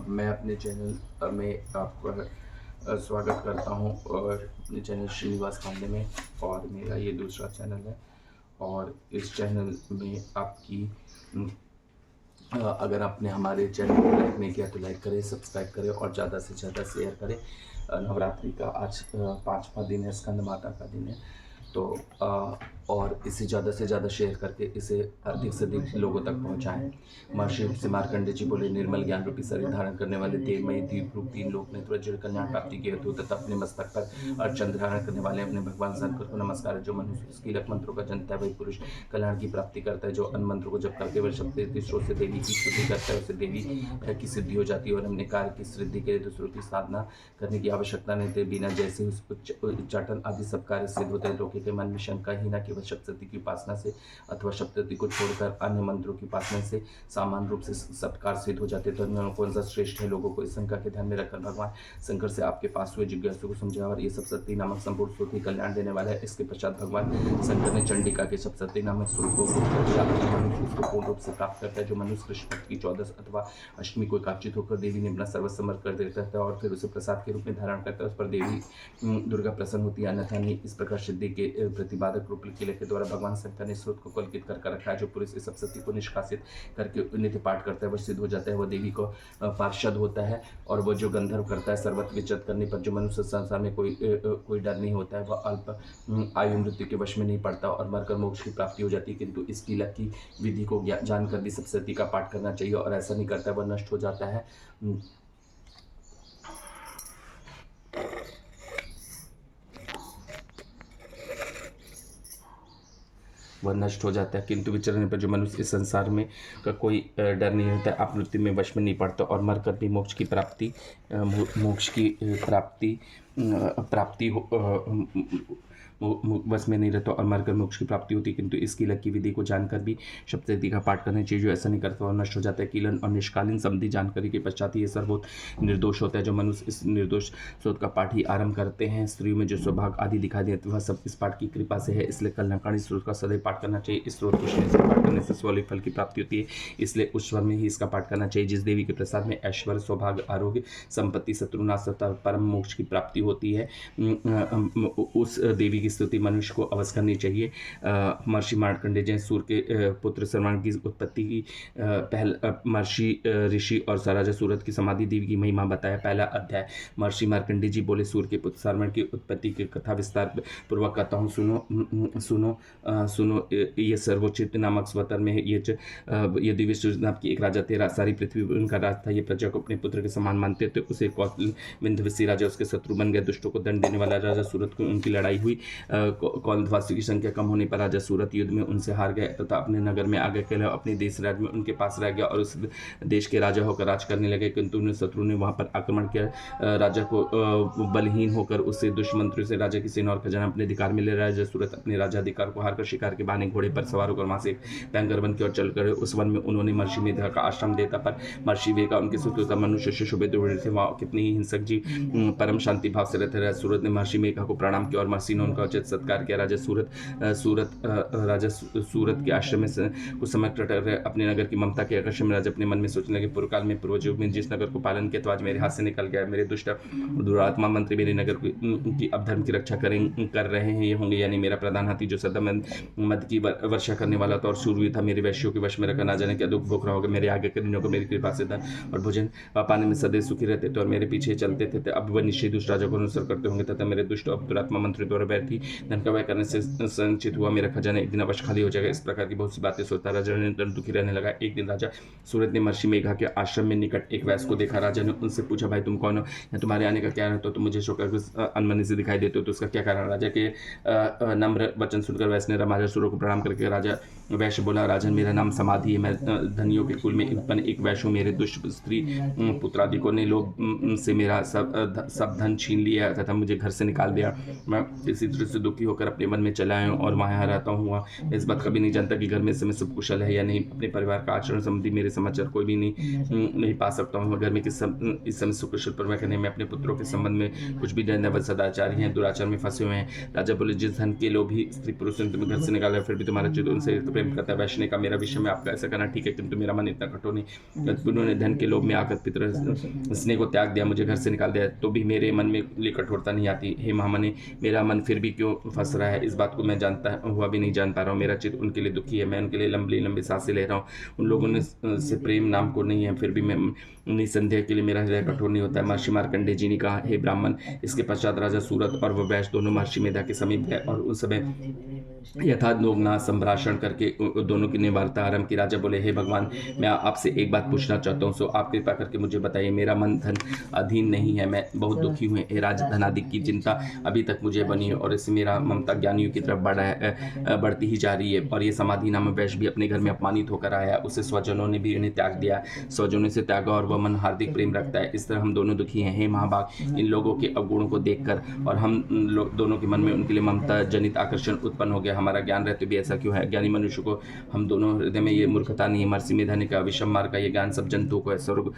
मैं अपने चैनल में आपका स्वागत करता हूं और अपने चैनल श्रीनिवास पांडे में। और मेरा ये दूसरा चैनल है और इस चैनल में आपकी अगर आपने हमारे चैनल को लाइक नहीं किया तो लाइक करें, सब्सक्राइब करें और ज़्यादा से ज़्यादा शेयर करें। नवरात्रि का आज 5वां दिन है, स्कंद माता का दिन है, तो और इसे ज़्यादा से ज़्यादा शेयर करके इसे अधिक से अधिक लोगों तक पहुंचाएं। महर्षि से मार्कंडे जी बोले, निर्मल ज्ञान रूपी शरीर धारण करने वाले देवमयी दीप रूप तीन लोक नेत्र वज्र कल्याण प्राप्ति के हेतु तथा अपने मस्तक पर अर्चन धारण करने वाले अपने भगवान शंकर को नमस्कार है। जो मनुष्य इस कीलक मंत्रों का जनता है वही पुरुष कल्याण की प्राप्ति करता है। जो अन्न मंत्र को जब करके वह शक्ति स्रोत से देवी की स्तुति करता है उसे देवी की सिद्धि हो जाती है और अपने कार्य की सिद्धि के लिए दूसरों की साधना करने की आवश्यकता नहीं थे। बिना जैसे उच्चाटन आदि सब कार्य सिद्ध होते हैं। लोगों के मन में शंका ही न केवल सप्तशती की उपासना से अथवा सप्तशती को छोड़कर अन्य मंत्रों की उपासना से समान रूप से सत्कार सिद्ध हो जाते। तो कौन सा श्रेष्ठ है? लोगों को इस शंका के ध्यान में रखकर भगवान शंकर से आपके पास हुए जिज्ञासु को समझाया और ये सप्तशती नामक संपूर्ण स्तुति कल्याण देने वाला है। इसके पश्चात भगवान शंकर ने चंडिका के सप्तशती नामक स्वरूप को उसको पूर्ण रूप से प्राप्त करता है। जो मनुष्य कृष्ण पक्ष की 14 अथवा अष्टमी को एकाचित होकर देवी ने अपना सर्वस्व समर्पित कर देता है और फिर उसे प्रसाद के रूप में धारण करता है, उस पर देवी दुर्गा प्रसन्न होती है, अन्यथा नहीं। इस प्रकार सिद्धि के प्रतिपादक रूप किले के द्वारा भगवान शंकर ने स्रोत को कल्पित कर रखा है। जो पुरुष इस सप्तशती को निष्कासित करके नित्य पाठ करता है वह सिद्ध हो जाता है, वह देवी को पार्षद होता है। और वह जो गंधर्व करता है सर्वत्र विचरण करने पर जो मनुष्य संसार में कोई डर नहीं होता है, वह अल्प आयु मृत्यु के वश में नहीं पड़ता और मरकर मोक्ष की प्राप्ति हो जाती है। किंतु इस कीलक की विधि को जानकर भी सप्तशती का पाठ करना चाहिए और ऐसा नहीं करता वह नष्ट हो जाता है। वह नष्ट हो जाता है। किंतु विचरण पर जो मनुष्य इस संसार में का कोई डर नहीं रहता, आप मृत्यु में वश में नहीं पड़ता और मरकर भी मोक्ष की प्राप्ति बस में नहीं रहता और मरकर मोक्ष की प्राप्ति होती है। किंतु इस कीलक की विधि को जानकर भी सप्तशती का पाठ करना चाहिए। जो ऐसा नहीं करता और नष्ट हो जाता है। कीलन और निष्कालीन संबंधी जानकारी के पश्चात ये सर्वोत निर्दोष होता है। जो मनुष्य इस निर्दोष स्रोत का पाठ ही आरंभ करते हैं, स्त्रियों में जो स्वभाग आदि दिखाई देते वह सब इस पाठ की कृपा से है। इसलिए कल्याणकारी स्रोत का सदैव पाठ करना चाहिए। इस स्रोत को से पाठ करने से स्वलिक फल की प्राप्ति होती है, इसलिए उस स्वर में ही इसका पाठ करना चाहिए। जिस देवी के प्रसाद में ऐश्वर्य, सौभाग्य, आरोग्य, संपत्ति, शत्रुनाश तथा परम मोक्ष की प्राप्ति होती है, उस देवी की स्तुति मनुष्य को अवश्य करनी चाहिए। महर्षि मार्कंडेय जी सूर्य के पुत्र सर्वांग की उत्पत्ति की महर्षि ऋषि और राजा सूरत की समाधि देवी की महिमा बताया। पहला अध्याय। महर्षि मार्कंडेय जी बोले, सूर्य के पुत्र सर्वांग की उत्पत्ति की कथा विस्तार पूर्वक कहता हूँ, सुनो। ये सर्वोचित नामक स्वतर में ये दिव्य सूर्य नाम की एक राजा थे। सारी पृथ्वी उनका राज था। ये प्रजा को अपने पुत्र के समान मानते थे। उसे विंध्यवासी राजा उसके शत्रु बन गए। दुष्टों को दंड देने वाला राजा सूरत को उनकी लड़ाई हुई। कौंधवासियों की संख्या कम होने पर राजा सूरत युद्ध में उनसे हार गए तथा अपने नगर में आगे के अपने देश राज्य में उनके पास रह गया और उस देश के राजा होकर राज करने लगे। किंतु उन शत्रु ने वहां पर आक्रमण किया। राजा को बलहीन होकर उससे दुष्मंत्रियों से राजा की सेना और खजाना अपने अधिकार में ले। राजा सूरत अपने राजाधिकार को हारकर शिकार के बहाने घोड़े पर सवार होकर वहां से भयंकर वन की ओर चल कर उस वन में उन्होंने महर्षि मेधा का आश्रम देता, पर महर्षि वेगा उनके सुतों मनुष्य से शुभे दौड़े थे। वहाँ कितनी ही हिंसक जी परम शांति भाव से रहते रहे। सूरत ने महर्षि मेघा को प्रणाम किया और महर्षि ने उनका उचित सत्कार किया। राजा सूरत के आश्रम में कुछ समय कट रहे। अपने नगर की ममता के आकर्षण में राजा अपने मन में सोचने लगे, पूर्व काल में पूर्वज युग में जिस नगर को पालन किया तो आज मेरे हाथ से निकल गया। मेरे दुष्ट दुरात्मा मंत्री मेरे नगर की अधर्म की रक्षा कर रहे हैं, ये होंगे यानी मेरा प्रधान हाथी जो सदा मद की वर्षा करने वाला था और शूरवीर था, मेरे वैश्यों के वश में रखा। ना जाने क्या दुख भोग रहा होगा। मेरे आगे करीनों को मेरी कृपा से धन और भोजन पाने में सदैव सुखी रहते थे और मेरे पीछे चलते थे। अब वह निश्चय दुष्ट राजा को अनुसर करते होंगे तथा मेरे दुष्ट और दुरात्मा मंत्री द्वारा बैठी धन का व्यय करने से संचित हुआ मेरा खजाना एक दिन अवश्य खाली हो जाएगा। इस प्रकार की बहुत सी बातें सोचता राजा ने दुखी रहने लगा। एक दिन राजा सूरत ने महर्षि मेघा के आश्रम में निकट एक वैश्य को देखा। राजा ने उनसे पूछा, भाई तुम कौन हो या तुम्हारे आने का क्या है? तो तुम मुझे शोकर अनमने से दिखाई देते हो, तो उसका क्या कारण? राजा के नम्र वचन सुनकर वैश्य ने राजा सूरत को प्रणाम करके राजा वैश्य बोला, राजन मेरा नाम समाधि है, मैं धनियों के कुल में उत्पन्न एक वैश्य हूँ। मेरे दुष्ट स्त्री पुत्रादिकों ने लोग से मेरा सब धन छीन लिया तथा मुझे घर से निकाल दिया। मैं इसी तरह से दुखी होकर अपने मन में चला आया हूँ और वहाँ रहता हूँ। इस बात कभी नहीं जानता कि घर में इस समय सब कुशल है या नहीं। अपने परिवार का आचरण संबंधी मेरे समाचार कोई भी नहीं पा सकता हूँ। घर में इस समय सुकुशल पर करने में अपने पुत्रों के संबंध में कुछ भी जानने सदाचारी हैं, दुराचार में फंसे हुए हैं। राजा बोले, जिस धन के लोभी स्त्री पुरुष ने तुम्हें घर से निकाला फिर भी तुम्हारा चित्त उनसे प्रेम करता है। वैश्य ने कहा, मेरा विषय में आपका ऐसा करना ठीक है, किंतु मेरा मन इतना कठोर नहीं। उन्होंने धन के लोभ में आकर पितर स्नेह को त्याग दिया, मुझे घर से निकाल दिया, तो भी मेरे मन में लिए कठोरता नहीं आती। हे महामने, मेरा मन फिर भी क्यों फंस रहा है, इस बात को मैं जानता हुआ भी नहीं जान पा रहा हूँ। मेरा चित्त उनके लिए दुखी है, मैं उनके लिए लंबी लंबी सांसें ले रहा हूँ। उन लोगों ने से प्रेम नाम को नहीं है, फिर भी मैं निसंदेह के लिए मेरा हृदय कठोर नहीं होता है। महर्षि मार्कंडेय जी ने कहा, हे ब्राह्मण, इसके पश्चात राजा सूरत और वह वैश्य दोनों महर्षि मेधा के समीप गए और उस समय यथार्थ लोगनाथ संभाषण करके दोनों की वार्ता आरंभ की। राजा बोले, हे भगवान, मैं आपसे एक बात पूछना चाहता हूँ, सो आप कृपा करके मुझे बताइए। मेरा मन धन अधीन नहीं है, मैं बहुत दुखी हूँ। हे राज, धनादिक की चिंता अभी तक मुझे बनी है और इससे मेरा ममता ज्ञानियों की तरफ बढ़ती ही जा रही है। और ये समाधि नामक वैश्य भी अपने घर में अपमानित होकर आया, उसे स्वजनों ने भी इन्हें त्याग दिया, स्वजनों से त्यागा और वह मन हार्दिक प्रेम रखता है। इस तरह हम दोनों दुखी हैं। हे महाभाग, इन लोगों के अवगुणों को देखकर और हम दोनों के मन में उनके लिए ममता जनित आकर्षण उत्पन्न हो गया। हमारा ज्ञान रहते भी ऐसा क्यों है? ज्ञानी मनुष्य को हम दोनों हृदय में ये मूर्खता नहीं है। महर्षि मेधा ने कहा, विषम मार्ग का ये ज्ञान सब जंतुओं को है। स्वर्ग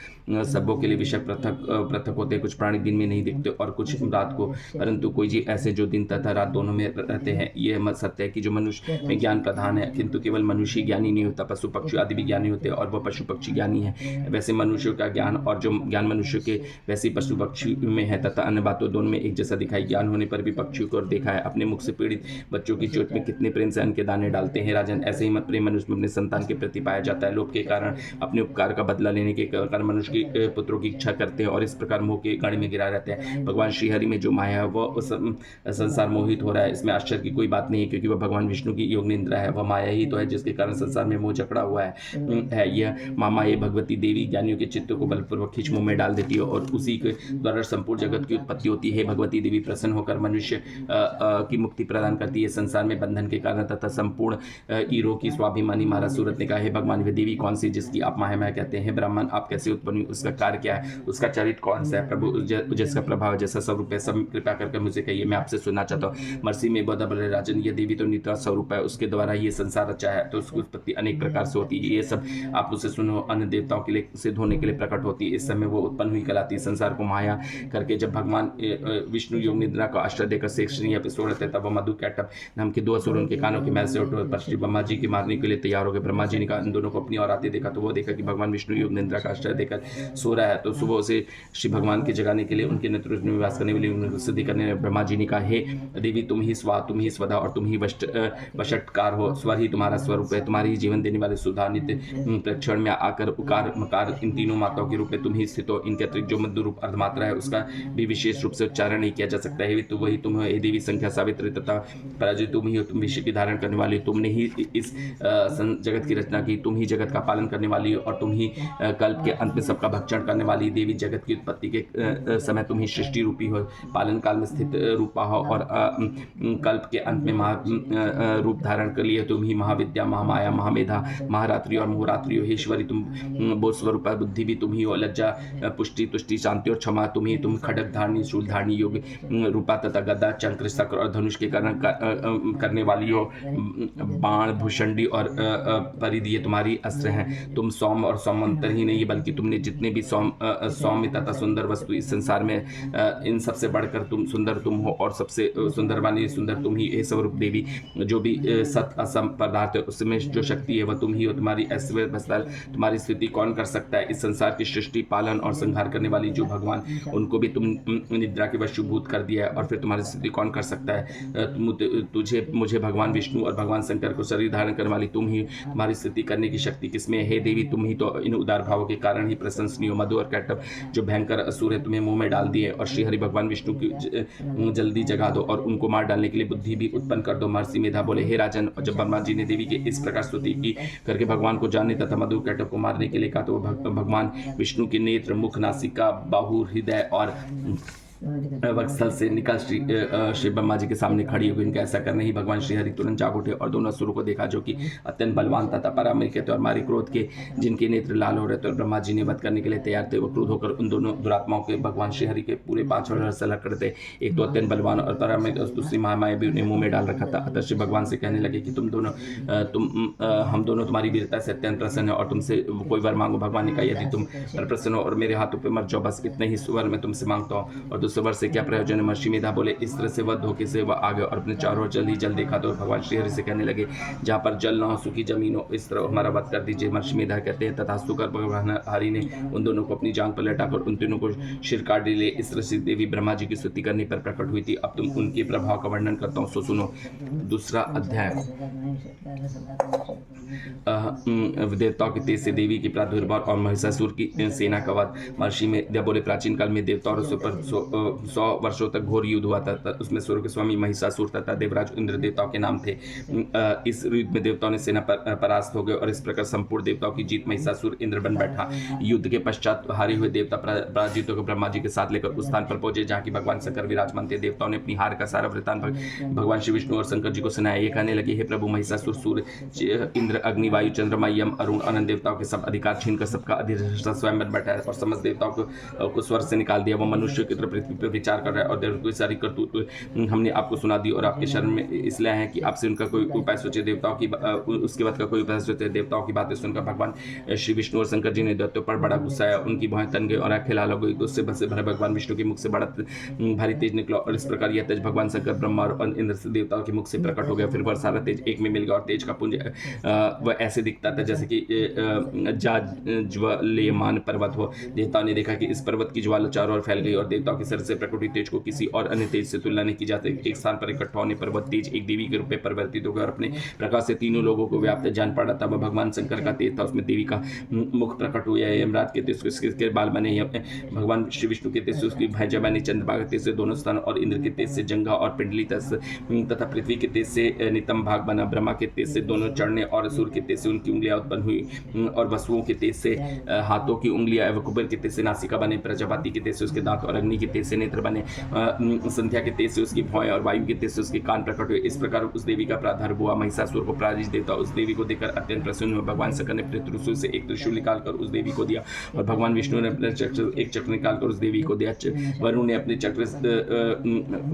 सबों के लिए विषय पृथक होते हैं। कुछ प्राणी दिन में नहीं दिखते और कुछ रात को, परंतु कोई जी ऐसे जो दिन तथा रात दोनों में रहते हैं। यह मत सत्य है कि जो मनुष्य में ज्ञान प्रधान है, किंतु केवल मनुष्य ज्ञानी नहीं होता, पशु पक्षी आदि भी ज्ञानी होते हैं और वह पशु पक्षी ज्ञानी है। वैसे मनुष्यों का ज्ञान और जो ज्ञान मनुष्य के वैसे पशु पक्षी में है तथा अन्य बातों दोनों में एक जैसा दिखाई। ज्ञान होने पर भी पक्षियों को देखा है, अपने मुख से पीड़ित बच्चों की चोट में कितने प्रेम से अन्न के दाने डालते हैं। राजन, ऐसे ही प्रेम मनुष्य में अपने संतान के प्रति पाया जाता है। लोभ के कारण अपने उपकार का बदला लेने के कारण मनुष्य की पुत्रों की इच्छा करते हैं और इस प्रकार मोह के गाड़ी में गिरा रहते हैं। भगवान श्रीहरि में जो माया है वह संसार मोहित हो रहा है, इसमें आश्चर्य की कोई बात नहीं है, क्योंकि वह भगवान विष्णु की योग निंद्रा है। वह माया ही तो है जिसके कारण संसार में मोह जकड़ा हुआ है। यह मामा, ये भगवती देवी ज्ञानियों के चित्त को बलपूर्वक खींच मुंह में डाल देती है और उसी के द्वारा संपूर्ण जगत की उत्पत्ति होती है। भगवती देवी प्रसन्न होकर मनुष्य की मुक्ति प्रदान करती है संसार में बंधन के कारण तथा संपूर्ण ईरो की स्वाभिमानी। महाराज सूरत ने कहा, हे भगवान, वे देवी कौन सी जिसकी आप माया कहते हैं? ब्राह्मण, आप कैसे उत्पन्न हुई, उसका कार्य क्या है, उसका चरित्र कौन सा है? प्रभु, जिसका प्रभाव जैसा स्वरूप है, सब कृपा करके मुझे कहिए, मैं आपसे सुनना चाहता हूँ। मर्सी में बोधा बोले, राजन, ये देवी तो नित्य स्वरूप है, उसके द्वारा ये संसार रचा है, तो उसकी उत्पत्ति अनेक प्रकार से होती है। ये सब आप उसे सुनो, अन्य देवताओं के लिए सिद्ध होने के लिए प्रकट होती है। इस समय वो उत्पन्न हुई कहलाती है। संसार को माया करके जब भगवान विष्णु योग निद्रा का आश्रय देकर शेषनी एपिसोड रहते तब मधु कैटअप नाम के दो असुर उनके कानों के मैल से उठे पर श्री ब्रह्मा जी के मारने के लिए तैयार हो गए। ब्रह्मा जी ने कहा, इन दोनों को अपनी ओर आते देखा तो वो देखा कि भगवान विष्णु योग निद्रा का आश्रय देकर सो रहा है। तो सुबह से श्री भगवान के जगाने के लिए उनके नेतृत्व में निवास करने के लिए उन्हें सिद्धि करने ब्रह्मा जी ने कहा, हे देवी, तुम ही स्वा, तुम ही स्वधा और तुम ही वशटकार हो। स्वर ही तुम्हारा स्वरूप है, तुम्हारी ही जीवन देने वाले सुधा नित्य क्षण में आकर उकार मकार इन तीनों माताओं के रूप में तुम ही स्थित हो। इनके अतिरिक्त जो मध्य रूप अर्धमात्रा है उसका भी विशेष रूप से उच्चारण नहीं किया जा सकता है। तो वही तुम हो, हे देवी, संख्या सावित्री तथा पराजय तुम ही हो। तुम विश्व की धारण करने वाली, तुमने ही इस जगत की रचना की, तुम ही जगत का पालन करने वाली और तुम ही कल्प के अंत में सबका भक्षण करने वाली। देवी, जगत की उत्पत्ति के समय तुम ही सृष्टि रूपी हो, पालन काल में स्थित रूपा हो और कल्प के अंत में महा रूप धारण कर लिए तुम ही महाविद्या, महामाया, महामेधा, महारात्रि और मोहरात्रि हो। ईश्वरी, तुम बोध स्वरूप, बुद्धि भी तुम ही हो, लज्जा, पुष्टि, तुष्टि, शांति और क्षमा तुम ही। तुम खड़क धारणी, शूल धारणी, योग रूपा तथा गदा, चक्र, चक्र और धनुष के कारण करने वाली हो। बाण, भूषंडी और परिधि तुम्हारी अस्त्र हैं। तुम सौम और सौमंतर ही नहीं बल्कि तुमने जितने भी सौम्य तथा सुंदर वस्तु इस संसार में इन सबसे बढ़कर तुम सुंदर तुम हो और सबसे सुंदर वाली सुंदर तुम ही। हे स्वरूप देवी, जो भी सत असम पदार्थ है उसमें जो शक्ति है वह तुम ही हो। तुम्हारी ऐश्वर्य बस्तर, तुम्हारी स्थिति कौन कर सकता है? इस संसार की सृष्टि, पालन और संहार करने वाली जो भगवान, उनको भी तुम निद्रा के वशीभूत कर दिया है और फिर तुम्हारी स्थिति कौन कर सकता है? तुझे, मुझे, भगवान विष्णु और भगवान शंकर को शरीर धारण करने वाली तुम ही। तुम्हारी स्थिति करने की शक्ति किसमें? हे देवी, तुम ही तो इन उदार भावों के कारण ही प्रशंसनीय हो। मधु और कैटअप जो भयंकर असुर है तुम्हें मुंह में डाल दिए और श्री हरि भगवान विष्णु की जल्दी जगा दो और उनको मार डालने के लिए बुद्धि भी उत्पन्न कर दो। महर्षि मेधा बोले, हे राजन, जब ब्रह्मा जी ने देवी के इस प्रकार स्तुति की करके भगवान को जानने तथा मधु कैटअप को मारने के लिए कहा तो भगवान विष्णु के नेत्र, मुख, नासिका, बाहु, हृदय और वत्सल से निकल श्री ब्रह्मा जी के सामने खड़ी हो गई। इनका ऐसा करने ही भगवान श्री हरि तुरंत जाग उठे और दोनों असुरों को देखा जो कि अत्यंत बलवान तथा परामर्श थे और मारे क्रोध के, जिनके नेत्र लाल हो रहे थे और ब्रह्मा जी ने वध करने के लिए तैयार थे। वो क्रोध होकर उन दोनों दुरात्माओं के भगवान श्री हरि के पूरे 5 वर्ष लकड़ थे। एक तो अत्यंत बलवान और परामर्श और दूसरी महामाया भी उन्हें मुंह में डाल रखा था। अतः श्री भगवान से कहने लगे कि हम दोनों तुम्हारी वीरता से अत्यंत प्रसन्न है और तुमसे कोई वर मांगो। भगवान ने कहा, यदि तुम प्रसन्न हो और मेरे हाथों पर मर जाओ, बस इतने ही वर मैं तुमसे मांगता हूँ। और 200 वर्ष से क्या प्रयोजन है? महर्षि मेधा बोले, इस तरह से वह धोखे से वह आ गए और अपने चारों ओर जल ही जल देखा तो भगवान श्रीहरि से कहने लगे, जहाँ पर जल न हो सूखी जमीन हो, इस तरह हमारा वध कर दीजिए। महर्षि मेधा कहते हैं, तथास्तु कर भगवान हरि ने उन दोनों को अपनी जांग पर लटाकर उन तीनों को शिर काट ले। इस तरह से देवी ब्रह्मा जी की स्तुति करने पर प्रकट हुई थी। अब तुम उनके प्रभाव का वर्णन करता हूँ, सो सुनो। दूसरा अध्याय। देवताओं के तेज से देवी की प्रादुर्भाव और महिषासुर की सेना का वध। महर्षि में बोले, प्राचीन काल में देवताओं पर 100 वर्षों तक घोर युद्ध हुआ था। उसमें स्वर्ग स्वामी महिषासुर तथा देवराज इंद्र देवताओं के नाम थे। इस युद्ध में देवताओं ने सेना परास्त हो गए और इस प्रकार संपूर्ण देवताओं की जीत महिषासुर इंद्र बन बैठा। युद्ध के पश्चात हारे हुए देवता पराजितों को ब्रह्मा जी के साथ लेकर उस स्थान पर पहुंचे जहाँ की भगवान शंकर विराजमान थे। देवताओं ने अपनी हार का सारा वृत्तांत भगवान श्री विष्णु और शंकर जी को सुनाया। ये कहने लगे, हे प्रभु, महिषासुर सूर्य, इंद्र, अग्नि, वायु, चंद्रमा, यम, अरुण, अनंत देवताओं के सब अधिकार छीनकर सबका अधिष्ठाता स्वयं बन बैठा है और समस्त देवताओं को स्वर्ग से निकाल दिया। वो मनुष्य की तरह पृथ्वी पर विचार कर रहा है और देवताओं की सारी करतूत हमने आपको सुना दी और आपके शरण में इसलिए है कि आपसे उनका कोई उपाय सोचे। देवताओं की उसके बाद का कोई उपाय सोचे। देवताओं की बातें सुनकर भगवान श्री विष्णु और शंकर जी ने दैत्यों पर बड़ा गुस्सा आया। उनकी भौहें तन गई और आंखें लाल हो गई। गुस्से भरे भगवान विष्णु के मुख से बड़ा भारी तेज निकला और इस प्रकार यह तेज भगवान शंकर, ब्रह्मा और इंद्र से देवताओं के मुख से प्रकट हो गया। फिर वह सारा तेज एक में मिल गया और तेज का पुंज वह ऐसे दिखता था जैसे कि ज्वालेयमान पर्वत हो। देवताओं ने देखा कि इस पर्वत की ज्वाला चारों ओर फैल गई और देवताओं के सर से प्रकट हुई तेज को किसी और अन्य तेज से तुलना नहीं की जाती। एक स्थान पर इकट्ठा होने पर वह तेज एक देवी के रूप में परिवर्तित हो गया और अपने प्रकाश से तीनों लोगों को व्याप्त जान पड़ा था। वह भगवान शंकर का तेज था, उसमें देवी का मुख प्रकट हुआ। यमराज के तेज उसके बाल बने, भगवान श्री विष्णु के तेज से उसकी भैजा बनी, चंद्रमा के तेज से दोनों स्थान और इंद्र के तेज से जंघा और पिंडली तथा पृथ्वी के तेज से नितंब भाग बना। ब्रह्मा के तेज से दोनों चढ़ने और असुर के तेज से उनकी उंगलियां उत्पन्न हुई और वसुओं के तेज से हाथों की उंगलियां एवं कुबेर के तेज से नासिका बने। प्रजापति के तेज से उसके दांत और अग्नि के तेज से नेत्र बने। संध्या के तेज से उसकी भौएं और वायु के तेज से उसके कान प्रकट हुए। इस प्रकार उस देवी का प्रादुर्भाव हुआ। महिषासुर को पराजित देवता उस देवी को देखकर अत्यंत प्रसन्न हुए। भगवान शंकर ने अपने त्रिशूल से एक त्रिशूल निकालकर उस देवी को दिया और भगवान विष्णु ने अपने एक चक्र निकालकर उस देवी को दिया।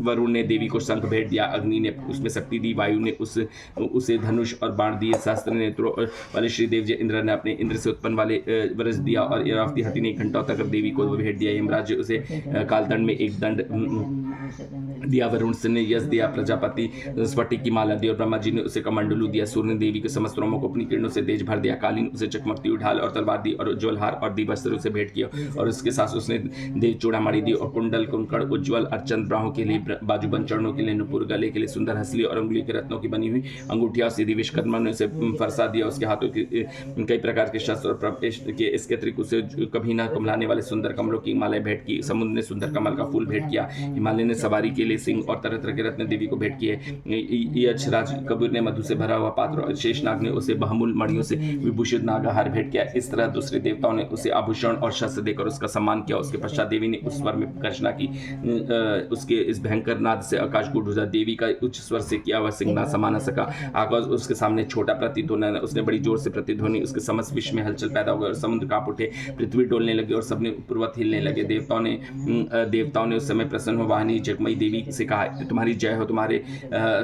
वरुण ने देवी को शंख भेंट दिया। अग्नि ने उसमें शक्ति दी। वायु ने उसे धनुष और बाण दिए। शास्त्र नेत्रों वाले श्रीदेव जी इंद्र ने अपने इंद्र से उत्पन्न वाले वरस दिया और इरावती हाथी ने 1 घंटा तक देवी को भेंट दिया। यमराज उसे कालदंड में एक दंड दिया। वरुण ने यश दिया। प्रजापति स्फटिक की माला दी और ब्रह्मा जी ने उसे कमंडलू दिया। सूर्य ने देवी के समस्त रोमों को अपनी किरणों से तेज भर दिया। कालीन उसे चकमकती ढाल और तलवार दी और उज्ज्वल हार और दिवस्त्र उसे भेंट किया और उसके साथ उसने देव चूड़ामणि दी और कुंडल, कुंकड़, उज्ज्वल अर्चन, बाहों के लिए बाजूबंद, चरणों के लिए नुपुर, गले के लिए सुंदर हंसली और अंगुली के रत्नों की बनी हुई अंगूठिया सीधी विश्वकर्मा ने उसे फरसा दिया। उसके हाथों की कई प्रकार के शस्त्र और प्रवेश के इसके अतिरिक्त उसे कभी न कमलाने वाले सुंदर कमलों की मालाएं भेंट की। समुद्र ने सुंदर कमल का फूल भेंट किया। हिमालय ने सवारी के लिए सिंह और तरह तरह के रत्न देवी को भेंट किए। यक्षराज कबीर ने मधु से भरा हुआ पात्र और शेषनाग ने उसे बहुमूल्य मणियों से विभूषित नागाहार भेंट किया। इस तरह दूसरे देवताओं ने उसे आभूषण और शस्त्र देकर उसका सम्मान किया। उसके पश्चात देवी ने उस स्वर में गर्जना की। उसके इस भयंकर नाद से आकाश को ढूंढा। देवी का उच्च स्वर से किया हुआ सिंह ना समा न सका। आकाश उसके सामने छोटा प्रतीत होने लगा। उसने बड़ी जोर से प्रतिध्वनि, उसके समस्त विश्व में हलचल पैदा हो गई और समुद्र कांप उठे, पृथ्वी डोलने लगी और सबने पूर्वत हिलने लगे। देवताओं ने उस समय प्रसन्न हो वाहिनी जगमयी देवी से कहा, तुम्हारी जय हो। तुम्हारे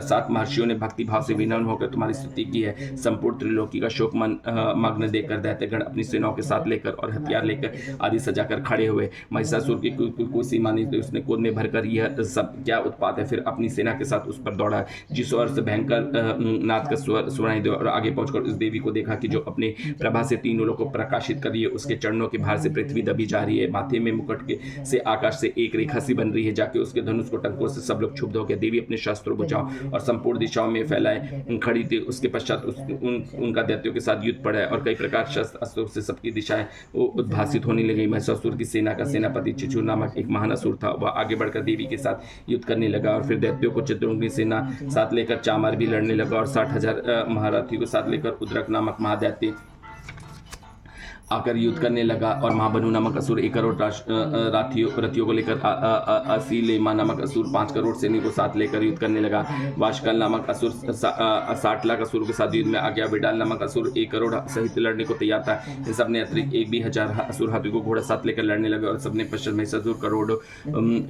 7 महर्षियों ने भक्ति भाव से विनम्र होकर तुम्हारी स्तुति की है। संपूर्ण त्रिलोकी का शोक मग्न देखकर दैत्यगण अपनी सेनाओं के साथ लेकर और हथियार लेकर आदि सजाकर खड़े हुए। महिषासुर की कोई सीमा नहीं थी। उसने क्रोध में भरकर यह सब क्या उत्पात है, फिर अपनी सेना के साथ उस पर दौड़ा। जिस ओर से भयंकर नाद का स्वर सुनाई दिया और आगे पहुंचकर उस देवी को देखा कि जो अपने प्रभा से तीनों लोगों को प्रकाशित कर रही है। उसके चरणों के भार से पृथ्वी दबी जा रही है। माथे में मुकुट के से आकाश से एक रेखा सी बन रही है। जाके उसके धनुष को टंकों से सब लोग क्षुब्ध हो गए। देवी अपने शस्त्रों बुझाओ और संपूर्ण दिशाओं में फैलाए खड़ी थी। उसके पश्चात उनका दैत्यों के साथ युद्ध पड़ा और कई प्रकार शस्त्र अस्त्रों से सबकी दिशाएं उद्भासित होने लगी। महिषासुर की सेना का सेनापति चिचुर नामक एक महान असुर था। वह आगे बढ़कर देवी के साथ युद्ध करने लगा और फिर दैत्यों को चित्रंगी सेना साथ लेकर चामार भी लड़ने लगा और 60,000 महारथियों को साथ लेकर उद्रक नामक महादैत्य आकर युद्ध करने लगा और महाबनु नामक असुर 1 करोड़ रथियों को लेकर असीलेमा नामक असुर 5 करोड़ सैनिकों को साथ लेकर युद्ध करने लगा। वाशकल नामक असुर 60 लाख असुर के साथ युद्ध में आ गया। विडाल नामक असुर 1 करोड़ सहित लड़ने को तैयार था। इन सबने अतिरिक्त 1 भी 1000 असुर हाथियों को घोड़ा साथ लेकर लड़ने लगे और सबने पश्चिम में ससुर करोड़ों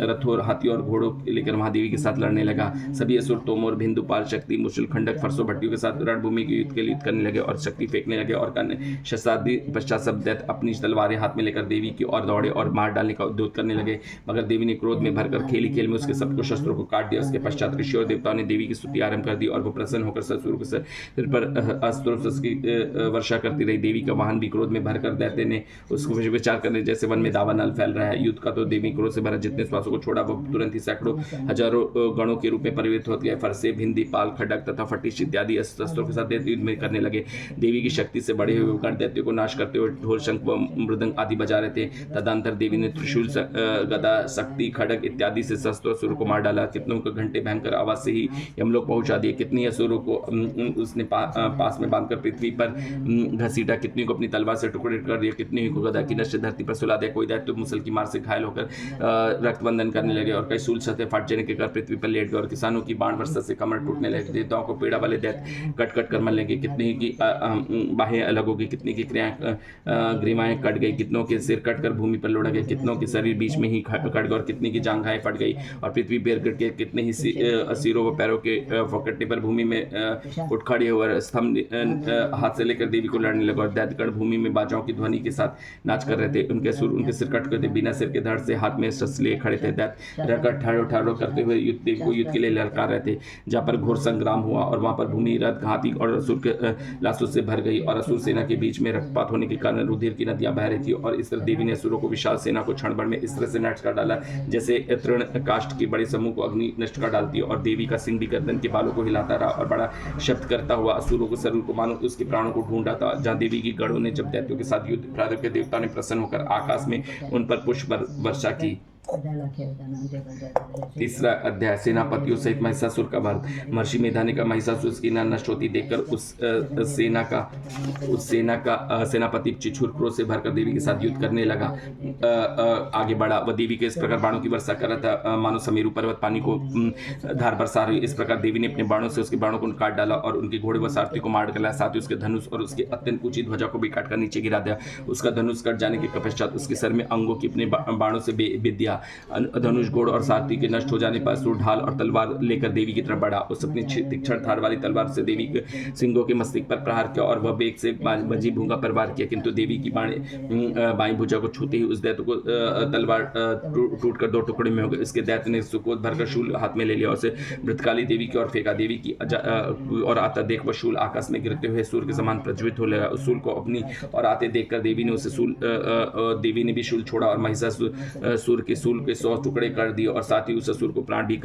रथों हाथियों और घोड़ों लेकर महादेवी के साथ लड़ने लगा। सभी असुर तोमर, बिंदुपाल, शक्ति, मुशुल, खंडक, फरसों, भट्टियों के साथ रणभूमि के युद्ध के लिए युद्ध करने लगे और शक्ति फेंकने लगे और शस्त्रादि पश्चात सब दैत्य अपनी तलवारें हाथ में लेकर देवी की ओर दौड़े और मार डालने का उद्योग करने लगे, मगर देवी ने क्रोध में भरकर खेल ही खेल में उसके सबको शस्त्रों को काट दिया। उसके पश्चात ऋषि और देवताओं ने देवी की स्तुति आरंभ कर दी और वो प्रसन्न होकर ससुर के सिर पर अस्त्रों की वर्षा करती रही। देवी का वाहन भी क्रोध में भरकर दैत्य ने उसको विचार करने जैसे वन में दावानल फैल रहा है। युद्ध का तो देवी क्रोध से भरा जितने श्वासों को छोड़ा वो तुरंत ही सैकड़ों हजारों गणों के रूप में परिवर्तित हो गए। फरसे, भिंदी, पाल, खड्ग तथा फटिश इत्यादि शस्त्रों के साथ दैत्य युद्ध में करने लगे। देवी की शक्ति से बड़े हुए गण दैत्यों को नाश करते हुए ढोल, शंख व मृदंग आदि बजा रहे थे। तदंतर देवी ने त्रिशूल, गदा, शक्ति, खड्ग इत्यादि से शस्त्रों असुरों को मार डाला। कितनों को घंटे भयंकर आवाज से ही यमलोक पहुंचा दिए। कितनी असुरों को उसने पास में बांधकर पृथ्वी पर घसीटा, कितनी को अपनी तलवार से टुकड़े कर दिया, कितनी को गदा की नश से धरती पर सुला दिया। कोई दैत्य मुसल की मार से घायल होकर रक्तबंधन करने लगे और कई सूल छतें फाट जाने के कारण पृथ्वी पर लेट गए और किसानों की बाण वर्षा से कमर टूटने लगे। देवताओं को पीड़ा वाले दैत्य कट कट कर मर लेंगे। कितनी की बाहें अलग हो गई, कितनी की ग्रीवाएं कट गई, कितनों के सिर कट कर भूमि पर लुढ़क गए, कितनों के शरीर बीच में ही कट गए और कितनी की जांघाएं फट गई और पृथ्वी पर गिर के कितने ही सिरों व पैरों के फकटने पर भूमि में उठ खड़े हुए स्तंभ हाथ से लेकर देवी को लड़ने लगे और दैत्यगण भूमि में बाजाओं की ध्वनि के साथ नाच कर रहे थे। उनके सिर कट कर बिना सिर के धड़ से हाथ में शस्त्र लिए खड़े थे। दैत्य डरकर ठाड़ो ठाड़ो करते हुए देवी को युद्ध के लिए ललकार रहे थे। जहाँ पर घोर संग्राम हुआ और वहां पर भूमि रथ, हाथी और असुर के लाशों से भर गई और असुर सेना के बीच में रक्तपात होने के कारण रुधिर की नदियां बह रही थी। और इस तरह देवी ने असुरों को विशाल सेना को क्षण भर में इस तरह से नष्ट कर डाला जैसे तृण काष्ठ के बड़े समूह को अग्नि नष्ट कर डालती है। और देवी का सिंह भी गर्दन के बालों को हिलाता रहा और बड़ा शब्द करता हुआ असुरों को शरीर को मानो उसके प्राणों को ढूंढा था। जहाँ देवी की गणों ने जब दैत्यों के साथ युद्ध प्रारंभ किया, देवताओं ने प्रसन्न होकर आकाश में उन पर पुष्प वर्षा की। तीसरा अध्याय, सेनापतियों सहित महिषासुर का वध। महर्षि मेधानी का महिषासुर की सेना नष्ट होती देखकर उस सेना का सेनापति चिछुर क्रोध से भरकर देवी के साथ युद्ध करने लगा। आगे बढ़ा। वह देवी के इस प्रकार बाणों की वर्षा कर रहा था मानो समेरु पर्वत पानी को धार बरसा रही। इस प्रकार देवी ने अपने बाणों से उसके बाणों को काट डाला और उनके घोड़े व सारथी को मार डाला। साथ ही उसके धनुष और उसके अत्यंत ऊंची ध्वजा को भी काटकर नीचे गिरा दिया। उसका धनुष कट जाने के पश्चात उसके सर में अंगों की अपने बाणों से बेध दिया। धनुष, घोड़ और सारथी के नष्ट हो जाने पर असुर ढाल और तलवार लेकर देवी की तरफ बढ़ा। उस अपनी तीक्ष्ण धार वाली तलवार से देवी के सिंगों के मस्तक पर प्रहार किया और वह बेग से बजी भूंगा पर वार किया, किंतु देवी की बाई भुजा को छूते ही उस दैत्य को तलवार टूटकर दो टुकड़े में हो गए। इसके दैत्य ने सुकोध भरकर शूल हाथ में ले लिया और उसे मृतकाली देवी की ओर फेंका। देवी की और आता देख वह शूल आकाश में गिरते हुए सूर्य के समान प्रज्वलित हो लगा। उस शूल को अपनी और आते देखकर देवी ने भी शूल छोड़ा और महिषासुर के शूल के 100 टुकड़े कर दिए और साथ ही उस असुर को प्राण भी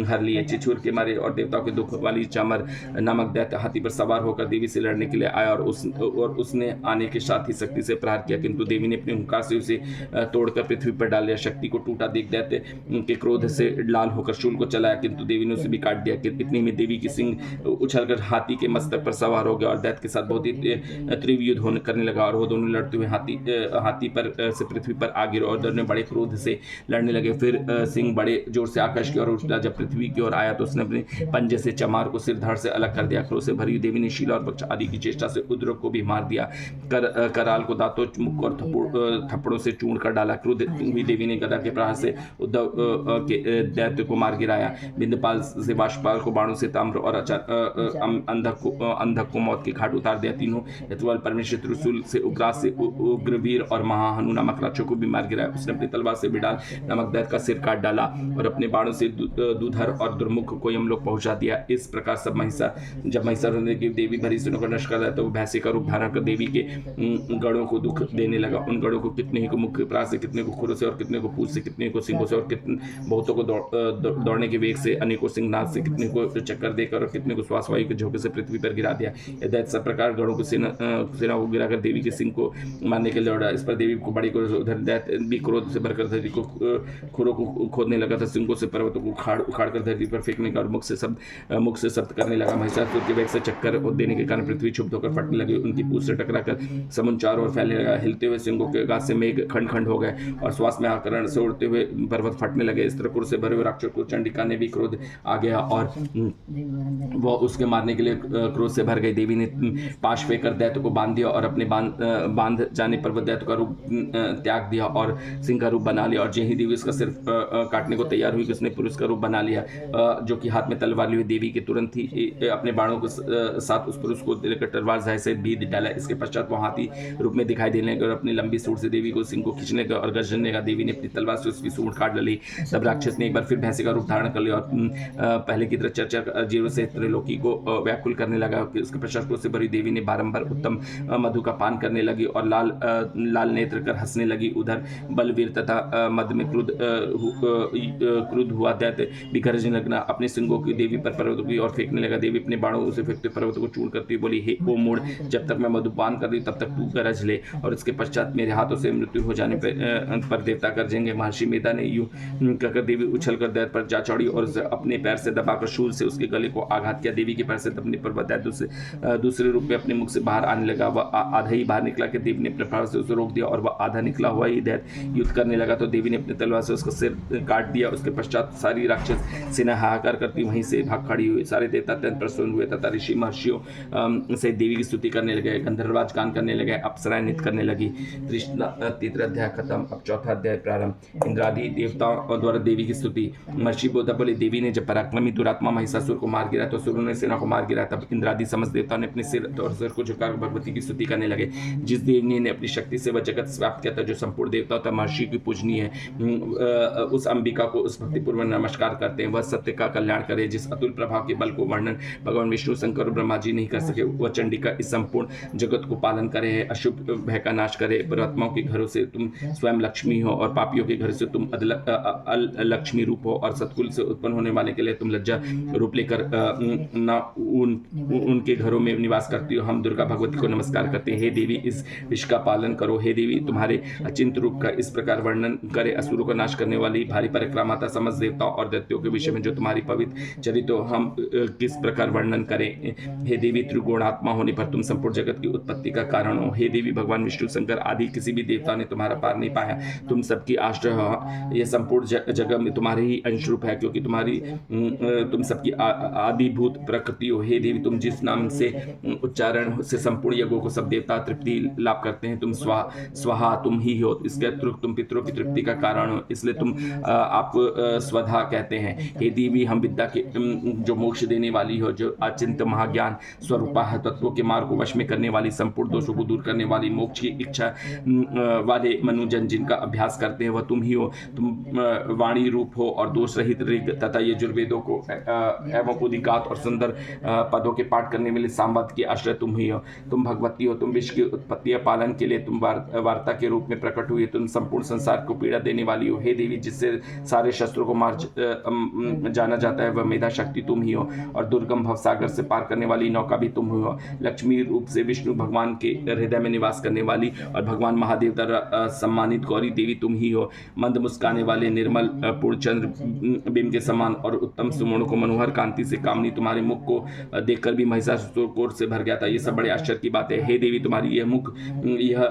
हर लिए। चिछुर के मारे और देवताओं के दुख वाली चामर नामक दैत्य हाथी पर सवार होकर देवी से लड़ने के लिए आया और उसने आने के साथ ही शक्ति से प्रहार किया, किंतु देवी ने अपने हुंकार से उसे तोड़कर पृथ्वी पर डाल दिया। शक्ति को टूटा देख दैत्य के क्रोध से लाल होकर शूल को चलाया, किंतु देवी ने उसे भी काट दिया। इतने में देवी की सिंह उछलकर हाथी के मस्तक पर सवार हो गया और दैत्य के साथ बहुत ही तीव्र युद्ध करने लगा और वो दोनों लड़ते हुए हाथी पर से पृथ्वी पर आ गिरे और दोनों बड़े क्रोध से लड़ने लगे। फिर सिंह बड़े जोर से आकाश की ओर उछला। जब पृथ्वी की ओर आया तो उसने अपने पंजे से चमार को सिर धड़ से अलग कर दिया। क्रोध से भरी देवी ने शीला और पक्ष आदि की चेष्टा से उद्रक को भी मार दिया। कराल को दांतों, मुख और थप्पड़ों से चूर्ण कर डाला। क्रोध हुई देवी ने गदा के प्रहार से उद्धव के दैत्य को मार गिराया। बिंदपाल से वाष्पाल को बाणों से ताम्र और अंधक को मौत के घाट उतार दिया। तीनों यतुवल परमेश्वर त्रिशूल से उग्रास से उग्रवीर और महाहनु नामक राक्षसों को भी मार गिराया। उसने अपनी तलवार से बिडाल नामक दैत्य का सिर काट डाला और अपने बाणों से दूधर और दुर्मुख को यमलोक पहुंचा दिया। इस प्रकार सब महिषासुर ने देवी भरी सुनों का नष्ट कर दिया तो भैंसे का रूप धारण कर देवी के गढ़ों को दुख देने लगा। उन गढ़ों को कितने ही को मुख्य प्राण से, कितने को खुरों से और कितने को पूछ से, कितने को सिंगों से और बहुतों को दौड़ने के वेग से, अनेकों सिंहनाद से, कितने को चक्कर देकर और कितने को श्वास वायु के झोंके से पृथ्वी पर गिरा दिया। दैत्य सब प्रकार गढ़ों को सेना को गिराकर देवी के सिंह को मारने के लिए दौड़ा। इस पर देवी को बड़ी दैत्य भी क्रोध से भरकर धरती को खुरों को खोदने लगा था। सिंगों से पर्वतों को उखाड़ कर धरती पर फेंकने का और मुख से शब्द करने लगा। महिषासुर के वेग से चक्कर देने के कारण पृथ्वी क्षुब्ध होकर फटने लगी। उनकी पूंछ से टकराकर समुद्र चारों ओर फैलने लगा। हिलते हुए सिंगों के गाछ से मेघ खंड खंड हो गए और श्वास में आकरण से उड़ते हुए पर्वत फटने लगे। इस तरह क्रोध से भरे हुए राक्षस को चंडिका ने भी क्रोध आ गया और वो उसके मारने के लिए क्रोध से भर गई। देवी ने पाश फेंकर दैत्य को बांध दिया और अपने बांध जाने पर वह दैत्य का रूप त्याग दिया और सिंह का रूप बना लिया और जय ही देवी उसका सिर काटने को तैयार हुई कि उसने पुरुष का रूप बना लिया, जो कि हाथ में तलवार लिए देवी के तुरंत ही अपने बाणों के साथ उस पुरुष को लेकर तलवार जाय से बीध डाला। इसके पश्चात वो हाथी रूप में दिखाई देने लगा और अपनी लंबी सूंड से देवी को सिंह को खींचने का और गर्जने का। देवी ने अपनी तलवार से उसकी सूंड काट डाली। तब राक्षस ने एक बार फिर भैंसे का रूप धारण कर लिया और पहले की तरह चर्चा जीव से त्रिलोकी को व्याकुल करने लगा। उसके पश्चात से भरी देवी ने बारंबार उत्तम मधु का पान करने लगी और लाल नेत्र कर हंसने लगी। उधर बलवीर तथा मद में क्रुद्ध हुआ दैत्य भी गरजने लगना, अपने सिंगों की देवी पर पर्वतों की ओर फेंकने लगा। देवी अपने बाणों से फेंकते पर्वतों को चूर्ण करती बोली, हे ओ मूढ़, जब तक मैं मधुपान कर रही तब तक तू गरज ले और इसके पश्चात मेरे हाथों से मृत्यु हो जाने पर देवता गरजेंगे। महर्षि मेधा ने यूं कहकर देवी उछल कर दैत्य पर जा चढ़ी और अपने पैर से दबाकर शूल से उसके गले को आघात किया। देवी के पैर से दबने पर वह दैत्य दूसरे रूप में अपने मुख से बाहर आने लगा। वह आधा ही बाहर निकला कि देवी ने अपने प्रहार से उसे रोक दिया और वह आधा निकला हुआ ही दैत्य युद्ध करने लगा तो देवी ने अपनी तलवार से उसका सिर काट दिया। उसके पश्चात सारी राक्षस सेना हाहाकार करती वहीं से भाग खड़ी हुई। सारे देवता अत्यंत प्रसन्न हुए तथा ऋषि महर्षियों से देवी की स्तुति करने लगे। गंधर्वराज गान करने लगे, अप्सराएं नृत्य करने लगी। तीसरा अध्याय खत्म। अब चौथा अध्याय प्रारंभ। इंद्रादि देवताओं द्वारा देवी की स्तुति। महर्षि बोधा बोले, देवी ने जब पराक्रमी दुरात्मा महिषासुर को मार गिरा तो असुरों ने सेना को मार गिरा। तब इंद्रादि समस्त देवताओं ने अपने सिर को झुकाकर भगवती की स्तुति करने लगे। जिस देवी ने अपनी शक्ति से वह जगत व्याप्त किया था, जो संपूर्ण देवता तथा महर्षि की पूजनीय है, उस अंबिका को उस भक्तिपूर्वक नमस्कार करते हैं। वह सत्य का कल्याण करे। जिस अतुल प्रभाव के बल को वर्णन भगवान विष्णु, शंकर और ब्रह्मा जी नहीं कर सके, वह चंडिका इस संपूर्ण जगत को पालन करे है, अशुभ भय का नाश करे। पुरात्माओं के घरों से तुम स्वयं लक्ष्मी हो और पापियों के घर से तुम लक्ष्मी रूप हो और सतकुल से उत्पन्न होने वाले के लिए तुम लज्जा रूप लेकर उनके घरों में निवास करती हो। हम दुर्गा भगवती को नमस्कार करते हैं। हे देवी, इस विश्व का पालन करो। हे देवी, तुम्हारे अचिंत रूप का इस प्रकार वर्णन करे। असुरों का नाश करने वाली भारी पराक्रमाता समस्त देवताओं और दैत्यों के विषय में जो तुम्हारी पवित्र चरित्र हम किस प्रकार वर्णन करें। हे देवी, त्रिगुणात्मा होने पर तुम संपूर्ण जगत की उत्पत्ति का कारण हो। हे देवी, भगवान विष्णु, शंकर आदि किसी भी देवता ने तुम्हारा पार नहीं पाया। तुम सबकी आश्रय हो। यह संपूर्ण जगत में तुम्हारे ही अंश रूप है, क्योंकि तुम सबकी आदिभूत प्रकृति हो। हे देवी, तुम जिस नाम से उच्चारण से संपूर्ण यज्ञों को सब देवता तृप्ति लाभ करते हैं, तुम स्वाहा तुम ही हो। इसके अतिरिक्त तुम पितरों की तृप्ति का कारण हो, इसलिए तुम आप स्वधा कहते हैं। हे देवी, हम विद्या के जो मोक्ष देने वाली हो, जो अचिंत्य महाज्ञान स्वरूपा है, तत्वों के मार्ग को वश में करने वाली, संपूर्ण दोषों को दूर करने वाली, मोक्ष की इच्छा वाले मनुजन जिनका अभ्यास करते हैं, वह तुम ही हो। तुम वाणी रूप हो और दोष रहित ऋग तथा यजुर्वेदों को एवं उदिगात और सुंदर पदों के पाठ करने वाले सामवेद की आश्रय तुम ही हो। तुम भगवती हो। तुम विश्व की उत्पत्ति पालन के लिए तुम वार्ता के रूप में प्रकट हुई। तुम संपूर्ण संसार को पीड़ा देने वाली हो। हे देवी, जिससे सारे शस्त्रों को मार जाना जाता है, वह मेधा शक्ति तुम ही हो और दुर्गम भवसागर से पार करने वाली नौका भी तुम ही हो। लक्ष्मी रूप से विष्णु भगवान के हृदय में निवास करने वाली और भगवान महादेव द्वारा सम्मानित गौरी देवी तुम ही हो। मंद मुस्काने वाले निर्मल पूर्णचंद्र बिंब के समान और उत्तम सुमन को मनोहर कांति से कामनी तुम्हारे मुख को देखकर भी महिषासुर क्रोध से भर गया था। ये सब बड़े आश्चर्य की बात है। हे देवी, तुम्हारी यह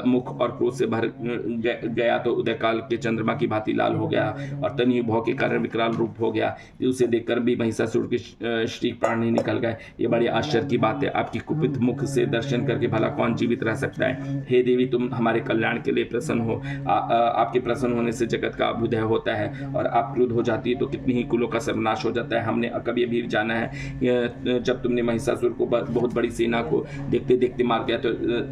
मुख और क्रोध से भर गया तो उदय काल के चंद्रमा की भांति लाल हो गया और तनि भौ के कारण विकराल रूप हो गया। उसे देखकर भी महिषासुर के श्री प्राण नहीं निकल गए। ये बड़ी आश्चर्य की बात है। आपकी कुपित मुख से दर्शन करके भला कौन जीवित रह सकता है। हे देवी, तुम हमारे कल्याण के लिए प्रसन्न हो। आपके प्रसन्न होने से जगत का अभ्युदय होता है और आप क्रुद्ध हो जाती है तो कितनी ही कुलों का सर्वनाश हो जाता है। हमने कभी अभी जाना है जब तुमने महिषासुर को बहुत बड़ी सेना को देखते देखते मार गया तो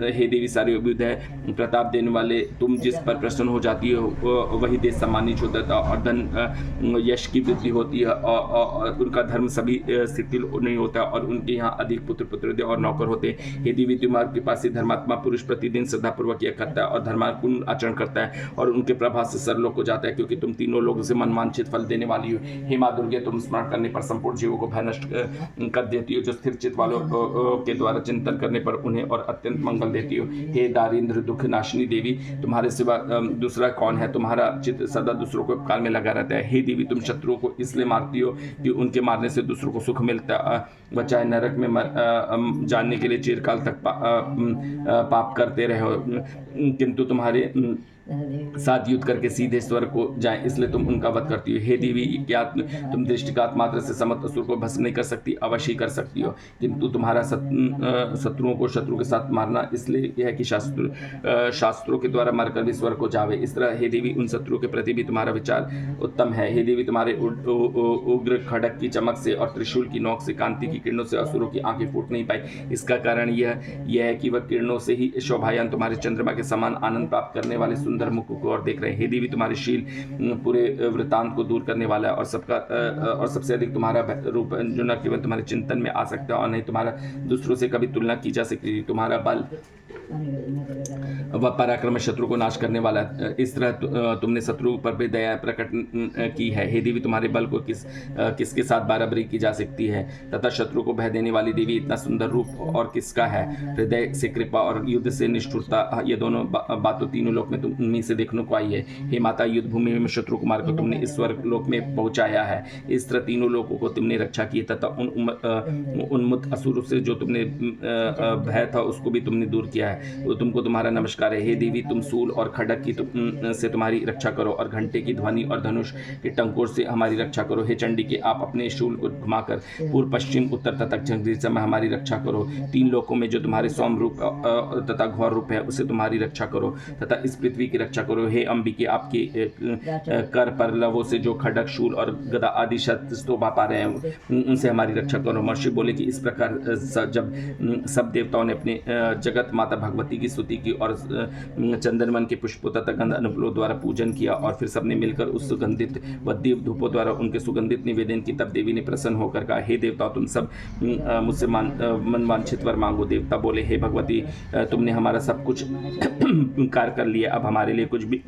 हे देवी, सारे अभ्युदय प्रताप देने वाले तुम जिस पर प्रसन्न हो जाती हो वही देश सम्मानित होता था और धन यश की वृद्धि होती है और उनका धर्म सभी शिथिल नहीं होता और उनके यहाँ अधिक पुत्र और नौकर होते हैं। हे देवी, तुम्हारे के पास धर्मात्मा पुरुष प्रतिदिन श्रद्धापूर्वक यह करता है और धर्मात्मक आचरण करता है और उनके प्रभाव से सरलोक को जाता है, क्योंकि तुम तीनों लोगों से मनवांछित फल देने वाली हो। हे माँ दुर्गे, तुम स्मरण करने पर संपूर्ण जीवों को भय नष्ट कर देती हो, जो स्थिर चित्त वालों के द्वारा चिंतन करने पर उन्हें और अत्यंत मंगल देती हो। हे दारिद्र दुख नाशिनी देवी, तुम्हारे सिवा दूसरा कौन है। तुम्हारा चित्त सदा दूसरों को उपकार में लगा रहता है। हे देवी, तुम शत्रुओं को इसलिए मारती हो कि उनके मारने से दूसरों को सुख मिलता है। वह चाहे नरक में जानने के लिए चिरकाल तक पाप करते रहो, किंतु तुम्हारे साथ युद्ध करके सीधे स्वर्ग को जाएं, इसलिए तुम उनका वध करती हो। हे देवी, क्या तुम दृष्टिघात मात्र से समस्त असुर को भस्म नहीं कर सकती? अवश्य कर सकती हो, किंतु तुम्हारा शत्रुओं को शत्रु के साथ मारना इसलिए यह है कि शास्त्रों के द्वारा मारकर भी स्वर्ग को जावे। इस तरह हे देवी, उन शत्रु के प्रति भी तुम्हारा विचार उत्तम है। हे देवी, तुम्हारे उग्र खड़क की चमक से और त्रिशूल की नोक से, कांति की किरणों से असुरों की आंखें फूट नहीं पाई। इसका कारण यह है कि वह किरणों से ही शोभायान तुम्हारे चंद्रमा के समान आनंद प्राप्त करने वाले सुंदर मुख को और देख रहे हैं। हे देवी, तुम्हारे शील पूरे वृतांत को दूर करने वाला है और सबसे अधिक तुम्हारा रूप जो न केवल तुम्हारे चिंतन में आ सकता है और नहीं तुम्हारा दूसरों से कभी तुलना की जा सकती। तुम्हारा बल वह पराक्रम शत्रु को नाश करने वाला है। इस तरह तुमने शत्रु पर भी दया प्रकट की है। हे देवी, तुम्हारे बल को किसके साथ बराबरी की जा सकती है तथा शत्रु को भय देने वाली देवी, इतना सुंदर रूप और किसका है। हृदय से कृपा और युद्ध से निष्ठुरता, ये दोनों बातों तीनों लोक में तुम्हीं से देखने को आई है। हे माता, युद्ध भूमि में शत्रु कुमार को तुमने इस स्वर्ग लोक में पहुंचाया है। इस तरह तीनों लोगों को तुमने रक्षा की तथा उन उन्मत्त असुरों से जो तुमने भय था उसको भी तुमने दूर किया है। वो तुमको तुम्हारा नमस्कार है। हे देवी, तुम सूल और खड़क की से तुम्हारी रक्षा करो और घंटे की ध्वनि और धनुष के टंकोर से हमारी रक्षा करो। हे चंडी के, आप अपने शूल को घुमाकर पूर्व पश्चिम उत्तर तथा दक्षिण समय हमारी रक्षा करो। तीन लोकों में जो तुम्हारे सौम्य रूप तथा घोर रूप है उसे तुम्हारी रक्षा करो तथा इस पृथ्वी की रक्षा करो। हे अंबिके, आपके कर पर लवों से जो खड़क, शूल और गदा आदि शस्त्र शोभा पा रहे हैं उनसे हमारी रक्षा करो। महर्षि बोले कि इस प्रकार जब सब देवताओं ने अपने जगत माता भगवती की स्तुति की और चंदनवन के पुष्पों तथा गंध अनुपलों द्वारा पूजन किया और फिर सबने मिलकर उस सुगंधित व दीप धूपों द्वारा उनके सुगंधित निवेदन की, तब देवी ने प्रसन्न होकर कहा, हे देवता, तुम सब मुझसे मन वांछित वर मांगो। देवता बोले, हे भगवती, तुमने हमारा सब कुछ कार्य कर लिया, अब हमारे लिए कुछ भी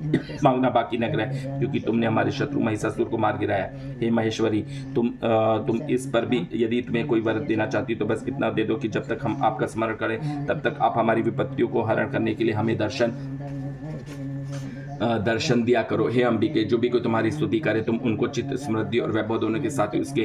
मांगना बाकी न रहे, क्योंकि तुमने हमारे शत्रु महिषासुर को मार गिराया। हे महेश्वरी, तुम इस पर भी यदि तुम्हें कोई वर देना चाहती तो बस इतना दे दो कि जब तक हम आपका स्मरण करें तब तक आप हमारी विपत्तियों को हरण करने के लिए हमें दर्शन दिया करो। हे अंबिके, जो भी कोई तुम्हारी स्तुति करे तुम उनको चित्त, समृद्धि और वैभव दोनों के साथ ही उसके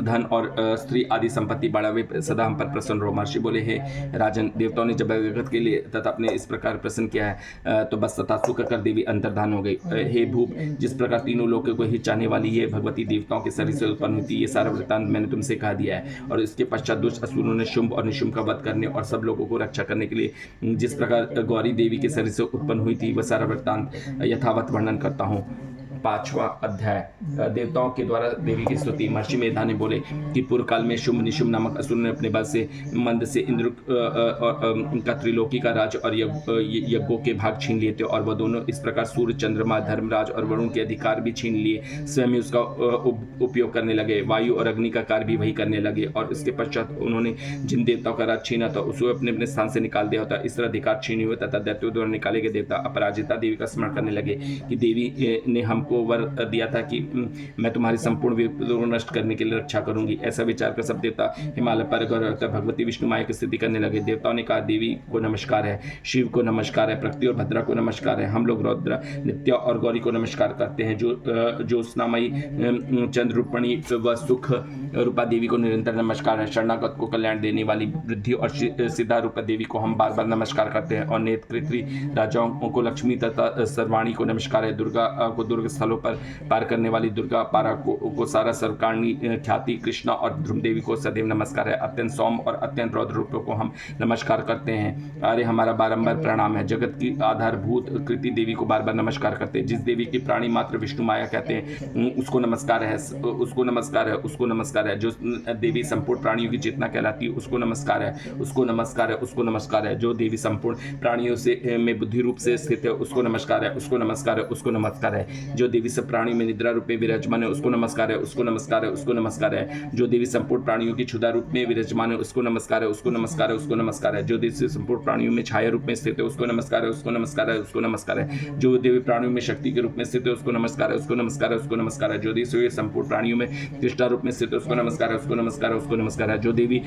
धन और स्त्री आदि संपत्ति बढ़ावे, सदा हम पर प्रसन्न रहो। महर्षि बोले, हे राजन, देवताओं ने जब जगत के लिए तथा अपने इस प्रकार प्रसन्न किया है तो बस तथा सुख कर देवी अंतर्धान हो गई। हे भूप, जिस प्रकार तीनों लोगों को हित चाहने वाली ये भगवती देवताओं के शरीर से उत्पन्न हुई थी, ये सारा वृत्तांत मैंने तुमसे कहा दिया है। और इसके पश्चात दुष्ट असुरों ने शुंभ और निशुंभ का वध करने और सब लोगों को रक्षा करने के लिए जिस प्रकार गौरी देवी के शरीर से उत्पन्न हुई थी वह सारा वृत्तांत यथावत वर्णन करता हूँ। 5वां अध्याय, देवताओं के द्वारा देवी की स्तुति। महर्षि मेधाने बोले कि पूर्व काल में शुंभ निशुंभ नामक असुर ने अपने बल से मंद से इंद्र का त्रिलोकी का राज और यज्ञों के भाग छीन लिए थे और वह दोनों इस प्रकार सूर्य, चंद्रमा, धर्मराज और वरुण के अधिकार भी छीन लिए स्वयं उसका उपयोग करने लगे। वायु और अग्नि का कार्य भी वही करने लगे और इसके पश्चात उन्होंने जिन देवताओं का राज छीना था उसे अपने अपने स्थान से निकाल दिया होता। इस तरह अधिकार छीने हुए तथा दैत्यों द्वारा निकाले गए देवता अपराजिता देवी का स्मरण करने लगे कि देवी ने हमको वर दिया था कि मैं तुम्हारी संपूर्ण विपत्तियों को नष्ट करने के लिए रक्षा करूंगी। ऐसा विचार कर सब देवता हिमालय पर गौरव भगवती विष्णु माया की स्थिति करने लगे। देवताओं ने कहा, देवी को नमस्कार है, शिव को नमस्कार है, प्रकृति और भद्रा को नमस्कार है, हम लोग रौद्र, नित्या और गौरी को नमस्कार करते हैं। जो स्नामयी चंद्र रूपणी व सुख रूपा देवी को निरंतर नमस्कार है। शरणागत को कल्याण देने वाली वृद्धि और सिद्धा रूपा देवी को हम बार बार नमस्कार करते हैं। और नेत्रकृति राजाओं को लक्ष्मी तथा सर्वाणी को नमस्कार है। दुर्गा को दुर्ग स्थलों पर पार करने वाली दुर्गा, पारा को सारा सर्वकारणी ख्याति, कृष्णा और ध्रुव देवी को सदैव नमस्कार है। अत्यंत सौम और अत्यंत रौद्र रूपों को हम नमस्कार करते हैं। अरे हमारा बारंबार प्रणाम है। जगत की आधारभूत कृति देवी को बार बार नमस्कार करते हैं। जिस देवी की प्राणी मात्र विष्णु माया कहते हैं उसको नमस्कार है, उसको नमस्कार है, उसको नमस्कार है। जो देवी संपूर्ण प्राणियों की चेतना कहलाती है उसको नमस्कार है, उसको नमस्कार है, उसको नमस्कार है। जो देवी संपूर्ण प्राणियों से में बुद्धि रूप से स्थित है उसको नमस्कार है, उसको नमस्कार है, उसको नमस्कार है। जो देवी सब प्राणियों में निद्रा रूप में विराजमान है उसको नमस्कार है, उसको नमस्कार है, उसको नमस्कार है। जो देवी संपूर्ण प्राणियों की क्षुधा रूप में विराजमान है उसको नमस्कार है, उसको नमस्कार है, उसको नमस्कार है। जो देवी संपूर्ण प्राणियों में छाया रूप में स्थित है उसको नमस्कार है, उसको नमस्कार है, उसको नमस्कार है। जो देवी प्राणियों में शक्ति के रूप में स्थित है उसको नमस्कार है, उसको नमस्कार है, उसको नमस्कार है। जो देवी संपूर्ण प्राणियों में कृष्णा रूप में स्थित है उसको नमस्कार है, उसको नमस्कार है, उसको नमस्कार है। जो देवी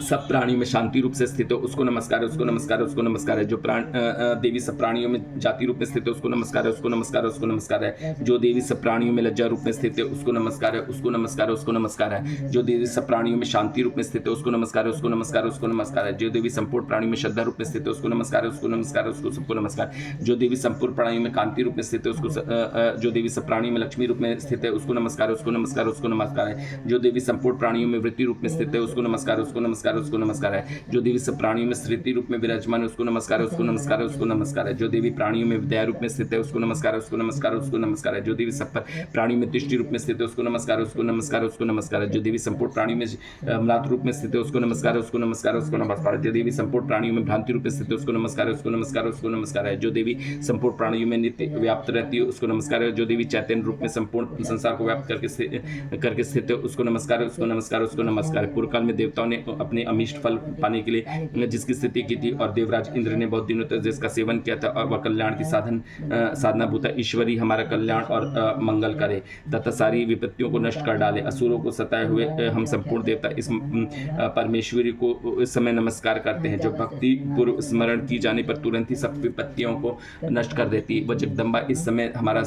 सब प्राणियों में शांति रूप से स्थित है उसको नमस्कार है, उसको नमस्कार है, उसको नमस्कार है। जो देवी सब प्राणियों में जाति रूप में स्थित है उसको नमस्कार है, उसको नमस्कार है, उसको नमस्कार है। जो देवी सब प्राणियों में लज्जा रूप में स्थित है उसको नमस्कार है, उसको नमस्कार है, उसको नमस्कार है। जो देवी सब प्राणियों में शांति रूप में स्थित है उसको नमस्कार है, उसको नमस्कार है, उसको नमस्कार है। जो देवी संपूर्ण प्राणियों में श्रद्धा रूप में स्थित है उसको नमस्कार है, उसको नमस्कार है, उसको सबको नमस्कार। जो देवी संपूर्ण प्राणियों में कांति रूप में स्थित है उसको, जो देवी सब प्राणियों में लक्ष्मी रूप में स्थित है उसको नमस्कार है, उसको नमस्कार है, उसको नमस्कार है। जो देवी संपूर्ण प्राणियों में वृत्ति रूप में स्थित है उसको नमस्कार है, उसको नमस्कार नमस्कार है, उसको नमस्कार है। जो देवी सब प्राणियों में स्मृति रूप में विराजमान है, उसको नमस्कार है, उसको नमस्कार है, उसको नमस्कार है। जो देवी प्राणियों में विद्या रूप में स्थित है, उसको नमस्कार है, उसको नमस्कार है, उसको नमस्कार है। जो देवी सब प्राणियों में दृष्टि रूप में स्थित है, उसको नमस्कार है, उसको नमस्कार है, उसको नमस्कार है। जो देवी संपूर्ण प्राणियों में अमलात रूप में स्थित है, उसको नमस्कार है, उसको नमस्कार है, उसको नमस्कार है। जो देवी संपूर्ण प्राणियों में भ्रांति रूप में स्थित है, उसको नमस्कार है, उसको नमस्कार है, उसको नमस्कार है। जो देवी संपूर्ण प्राणियों में नित्य व्याप्त रहती है, उसको नमस्कार है। जो देवी चैतन्य रूप में संपूर्ण संसार को व्याप्त करके स्थित है, उसको नमस्कार है, उसको नमस्कार है, उसको नमस्कार है। पूर्व काल में देवताओं ने अपने अमीष्ट फल पाने के लिए जिसकी स्थिति की थी और देवराज इंद्र ने बहुत दिनों तक जिसका सेवन किया था और वह कल्याण की साधना भूता ईश्वरी हमारा कल्याण और मंगल करे तथा सारी विपत्तियों को नष्ट कर डाले। असुरों को सताए हुए हम संपूर्ण देवता इस परमेश्वरी को इस समय नमस्कार करते हैं, जो भक्ति पूर्व स्मरण की जाने पर तुरंत ही सब विपत्तियों को नष्ट कर देती है। वह जगदम्बा इस समय हमारा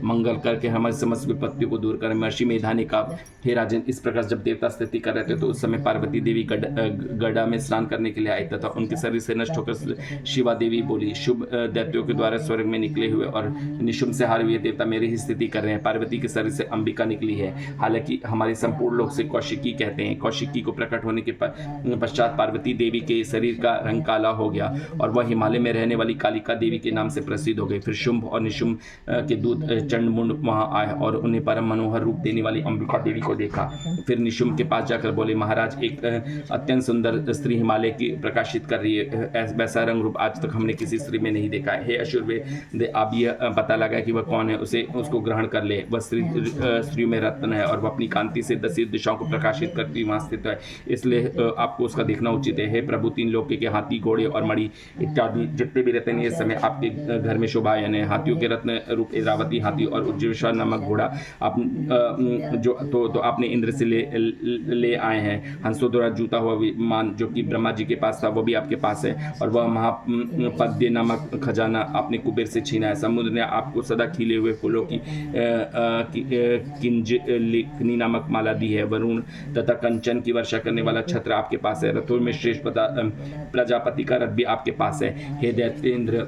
मंगल करके हमारी समस्त विपत्तियों को दूर करें। महर्षि मेधा ने कहा, हे राजन, इस प्रकार जब देवता स्तुति कर रहे थे तो उस समय पार्वती देवी गड्ढा में स्नान करने के लिए आई तथा उनके शरीर से नष्ट होकर शिवा देवी बोली, शुभ दैत्यों के द्वारा स्वर्ग में निकले हुए और निशुम्भ से हारे हुए देवता मेरी ही स्तुति कर रहे हैं। पार्वती के शरीर से अंबिका निकली है। हालांकि हमारे संपूर्ण लोग से कौशिकी कहते हैं। कौशिकी को प्रकट होने के पश्चात पार्वती देवी के शरीर का रंग काला हो गया और वह हिमालय में रहने वाली कालिका देवी के नाम से प्रसिद्ध हो गई। फिर शुंभ और निशुम्भ के दूत चंडमुंड वहां आए और उन्हें परम मनोहर रूप देने वाली अंबिका देवी को देखा। फिर निशुम्भ के पास जाकर बोले, महाराज, एक अत्यंत सुंदर स्त्री हिमालय की प्रकाशित कर रही है। वैसा रंग रूप आज तक हमने किसी स्त्री में नहीं देखा है। हे अशुरवे, आप यह पता लगा कि वह कौन है, उसको ग्रहण कर ले। वह स्त्रियों में रत्न है और वह अपनी कांति से 10 दिशाओं को प्रकाशित करती वहां स्थित है, इसलिए आपको उसका देखना उचित है। हे प्रभु, 3 लोक के हाथी, घोड़े और मणि इत्यादि जितने भी रत्न इस समय आपके घर में शोभायन है। हाथियों के रत्न रूप इरावती हाथी और उज्जीविषा नामक घोड़ा आप तो आपने इंद्र से ले आए हैं। हंसों द्वारा जूता हुआ विमान जो कि ब्रह्मा जी के पास था वो भी आपके पास है और वह महापद्य नामक खजाना आपने कुबेर से छीना है। समुद्र ने आपको सदा खिले हुए फूलों की किंजलिकनी नामक माला दी है। वरुण तथा कंचन की वर्षा करने वाला छत्र आपके पास है। रथों में श्रेष्ठ प्रजापति का रथ भी आपके पास है। हे दैत्येंद्र,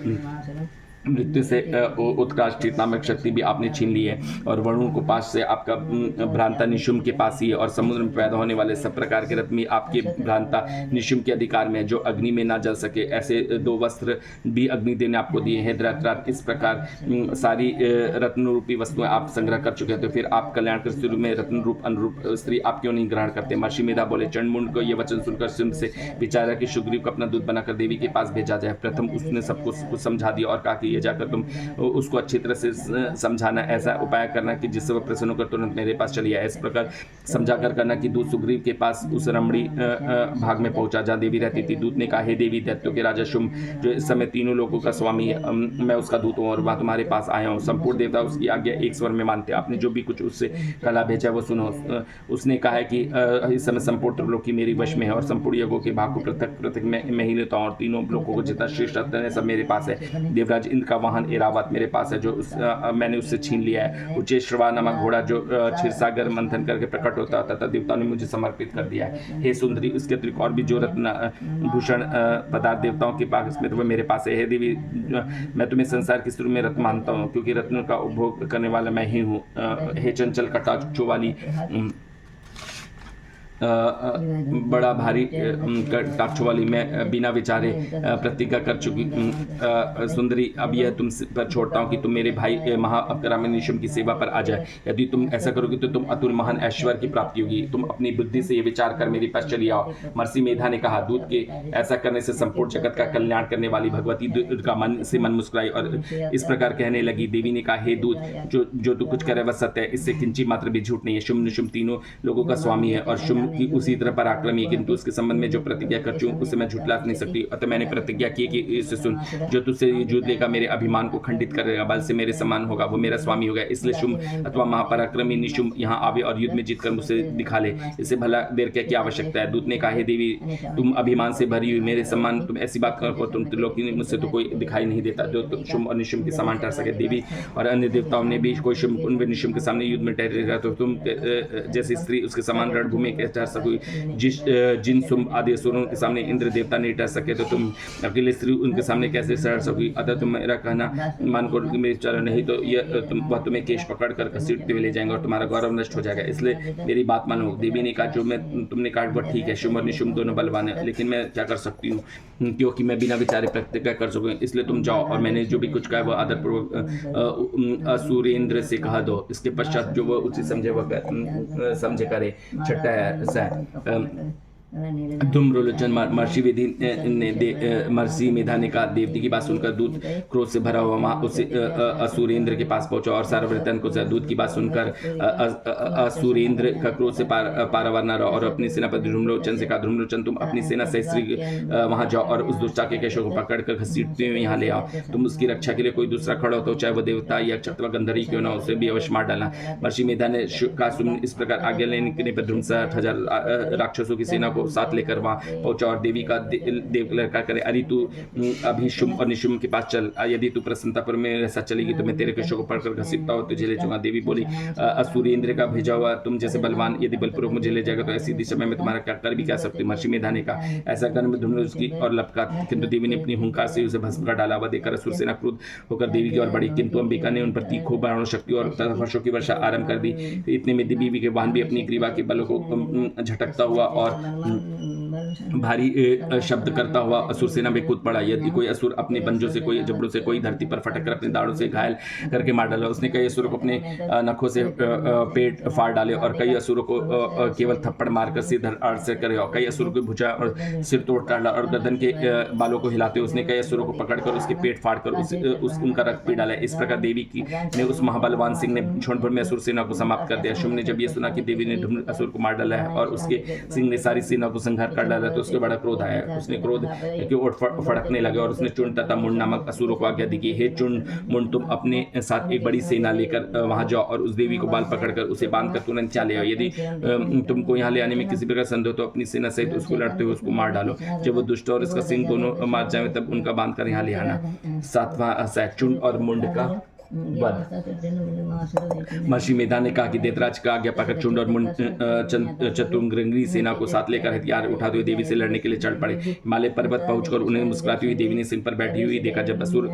मृत्यु से उत्कृष्ट नामक शक्ति भी आपने छीन ली है और वरुण को पास से आपका भ्रांता निशुम्भ के पास ही है और समुद्र में पैदा होने वाले सब प्रकार के रत्न आपके भ्रांता निशुम्भ के अधिकार में है, जो अग्नि में ना जल सके। ऐसे 2 वस्त्र भी अग्निदेव ने आपको दिए हैं। धृतराष्ट्र, इस प्रकार सारी रत्न रूपी वस्तुएं आप संग्रह कर चुके हैं, तो फिर आप कल्याण कर स्त्री में रत्न रूप अनुरूप स्त्री आप क्यों नहीं ग्रहण करते? महर्षि मेधा बोले, चंडमुंड को यह वचन सुनकर सिंह से विचारा कि सुग्रीव को अपना दूत बनाकर देवी के पास भेजा जाए। प्रथम उसने सबको समझा दिया और कहा कि ये जाकर तुम उसको अच्छी तरह से समझाना, ऐसा उपाय करना कि जिससे वह प्रसन्न होकर तुरंत मेरे पास चली आए। इस प्रकार समझाकर करना कि दूत सुग्रीव के पास उस रमणी भाग में पहुंचा जहाँ देवी रहती थी। दूत ने कहा, हे देवी, दैत्यों के राजा शुंभ जो इस समय 3 लोगों का स्वामी है, मैं उसका दूत हूँ और वह तुम्हारे पास आया हूँ। संपूर्ण देवता उसकी आज्ञा एक स्वर में मानते। आपने जो भी कुछ उससे कला भेजा वो सुनो। उसने कहा है कि इस समय संपूर्ण त्रिलोकी मेरी वश में है और संपूर्ण योगों के भाग को पृथक पृथक मैं ही लेता हूँ और 3 लोगों को जितना श्रेष्ठ है सब मेरे पास है। देवराज इंद्र का वाहन एरावत मेरे पास है जो मैंने उससे छीन लिया है। उच्चेश्रवा नामक घोड़ा जो क्षीरसागर मंथन करके प्रकट होता था देवताओं ने मुझे समर्पित कर दिया है। हे सुंदरी, उसके अतिरिक्त और भी जो रत्न भूषण पदार्थ देवताओं के पास में तो वह मेरे पास है। हे देवी, मैं तुम्हें संसार की शुरू में रत्न मानता हूँ क्योंकि रत्नों का उपभोग करने वाला मैं ही हूँ। हे चंचल कटाक्षों वाली बड़ा भारी कटाक्षों वाली, मैं बिना विचारे प्रतिज्ञा कर चुकी सुंदरी, अब यह तुम पर छोड़ता हूँ कि तुम मेरे भाई महाअपरामी निशुम्भ की सेवा पर आ जाए। यदि तुम ऐसा करोगे तो तुम अतुल महान ऐश्वर्य की प्राप्ति होगी। तुम अपनी बुद्धि से ये विचार कर मेरे पास चली आओ। महर्षि मेधा ने कहा, दूत के ऐसा करने से संपूर्ण जगत का कल्याण करने वाली भगवती दुर्गा मन मुस्कुराई और इस प्रकार कहने लगी। देवी ने कहा, हे दूत, जो तू कुछ करे वह सत्य है, इससे किंची मात्र भी झूठ नहीं है। शुंभ निशुम्भ 3 लोगों का स्वामी है और शुंभ की उसी तरह पराक्रमी है, किंतु उसके संबंध में जो प्रतिज्ञा कर चुकी उसे मैं झुठला नहीं सकती। अतः मैंने प्रतिज्ञा की कि इसे सुन, जो तुझसे युद्ध लेगा मेरे अभिमान को खंडित करेगा, बल से मेरे समान होगा, वो मेरा स्वामी होगा। इसलिए शुंभ अथवा महापराक्रमी निशुम्भ यहाँ आवे और युद्ध में जीतकर मुझसे दिखा ले। इसे भला देर क्या आवश्यकता है? दूत ने कहा, हे देवी, तुम अभिमान से भरी हुई मेरे समान तुम ऐसी बात करो, तुम त्रिलोकी में मुझसे तो कोई दिखाई नहीं देता जो शुंभ और निशुम्भ के समान ठहर सके। देवी और अन्य देवताओं ने भी कोई शुंभ निशुम्भ के सामने युद्ध में ठहरेगा तो तुम जैसी स्त्री उसके समान रणभूमि ठहर सकोगी। जिन शुंभ आदि असुरों के सामने इंद्र देवता नहीं ठहर सके तो तुम अकेले स्त्री उनके सामने कैसे ठहर सकोगी। अतः तुम मेरा कहना मान करो कि मेरे चरण नहीं तो वह तुम्हें केश पकड़ कर घसीटते हुए ले जाएंगे और तुम्हारा गौरव नष्ट हो जाएगा, इसलिए मेरी बात मानो। देवी ने कहा, जो मैं तुमने कहा वह ठीक है, शुंभ और निशुंभ दोनों बलवान है, लेकिन मैं क्या कर सकती हूँ, क्योंकि मैं बिना विचारे प्रतिज्ञा कर सकूँ, इसलिए तुम जाओ और मैंने जो भी कुछ कहा वह आदरपूर्वक असुरेंद्र से कहा दो। इसके पश्चात जो वह उचित समझे वह समझे करे। छठा धूम्रलोचन महर्षि मेधा ने कहा, देवती की बात सुनकर दूत क्रोध से भरा हुआ वहां उसे असुरेंद्र के पास पहुंचा और सारवृतन को दूत की बात सुनकर असुरेंद्र का क्रोध से पारावार न रहा और अपनी सेनापति धूम्रलोचन से कहा, धूम्रलोचन तुम अपनी सेना से श्री वहां जाओ और उस दुष्टा के केशों को पकड़कर घसीटते हुए यहाँ ले आओ। तुम उसकी रक्षा के लिए कोई दूसरा खड़ा हो तो चाहे वह देवता या अथवा गंधर्व क्यों ना, उसे भी अवश्य मार डालना। महर्षि मेधा ने कहा, इस प्रकार आज्ञा लेने पर धूम 60,000 राक्षसों की सेना को साथ लेकर वहां पहुंचा और देवी का देव लड़का करे, अरे तू अभी शुंभ और निशुंभ के पास चल, यदि तू प्रसन्नता मेरे साथ चलेगी तो मैं तेरे केशों को पकड़कर घसीटता हूं तुझे ले जाऊंगा। देवी बोली, असुरेंद्र का भेजा हुआ तुम जैसे बलवान यदि बलपूर्वक मुझे ले जाएगा तो ऐसी दिशा में मैं तुम्हारा क्या कर भी क्या सकती। महर्षि मेधा ने कहा, ऐसा करने में धूम्र उसकी और लपका, किंतु देवी ने अपनी हुंकार से उसे भस्म कर डाला। वह देखकर असुर सेना क्रोध होकर देवी की ओर बढ़ी, किंतु अंबिका ने उन पर तीखी बाणों शक्ति और वर्षों की वर्षा आरंभ कर दी। इतने में देवी के वाहन भी अपनी ग्रीवा के बलों को झटकता हुआ और भारी शब्द करता हुआ असुर सेना में कूद पड़ा। यदि कोई असुर अपने पंजों से कोई जबड़ों से कोई धरती पर फटक कर अपने दाढ़ों से घायल करके मार डाला। उसने कई असुरों को अपने नखों से पेट फाड़ डाले और कई असुरों को केवल थप्पड़ मारकर सिर धड़ से करे और कई असुरों को भुजा और सिर तोड़ डाला और गर्दन के बालों को हिलाते उसने कई असुरों को पकड़कर उसके पेट फाड़कर उनका रक्त पी डाला। इस प्रकार देवी की ने उस महाबलवान सिंह ने क्षण भर में असुर सेना को समाप्त कर दिया। शुंभ ने जब यह सुना कि देवी ने असुर को मार डाला है और उसके सिंह ने सारी सेना को संहार कर डाला तो उसके बड़ा क्रोध आया। उसने क्रोध के ओठ फड़कने लगे और उसने चुंड तथा मुंड नामक असुरों को आज्ञा दी कि हे चुंड मुंड, तुम अपने साथ एक बड़ी सेना लेकर वहां जाओ और उस देवी को बाल पकड़कर उसे बांधकर तुरंत चले आओ। यदि तुमको यहाँ ले आने में किसी प्रकार संदेह तो अपनी सेना सहित उसको लड़ते हुए उसको मार डालो। जब वो दुष्ट और इसका सिंह दोनों मार जाए तब उनका बांध कर यहाँ ले आना। सातवां चुंड और मुंड का महर्षि मेधा ने कहा कि देवराज का आज्ञा पाकर चुंड और मुंड चतुरंगी सेना को साथ लेकर हथियार उठाते हुए देवी से लड़ने के लिए चढ़ पड़े। हिमालय पर्वत पहुंचकर उन्हें मुस्कुराती हुई देवी ने सिंह पर बैठी हुई देखा। जब असुर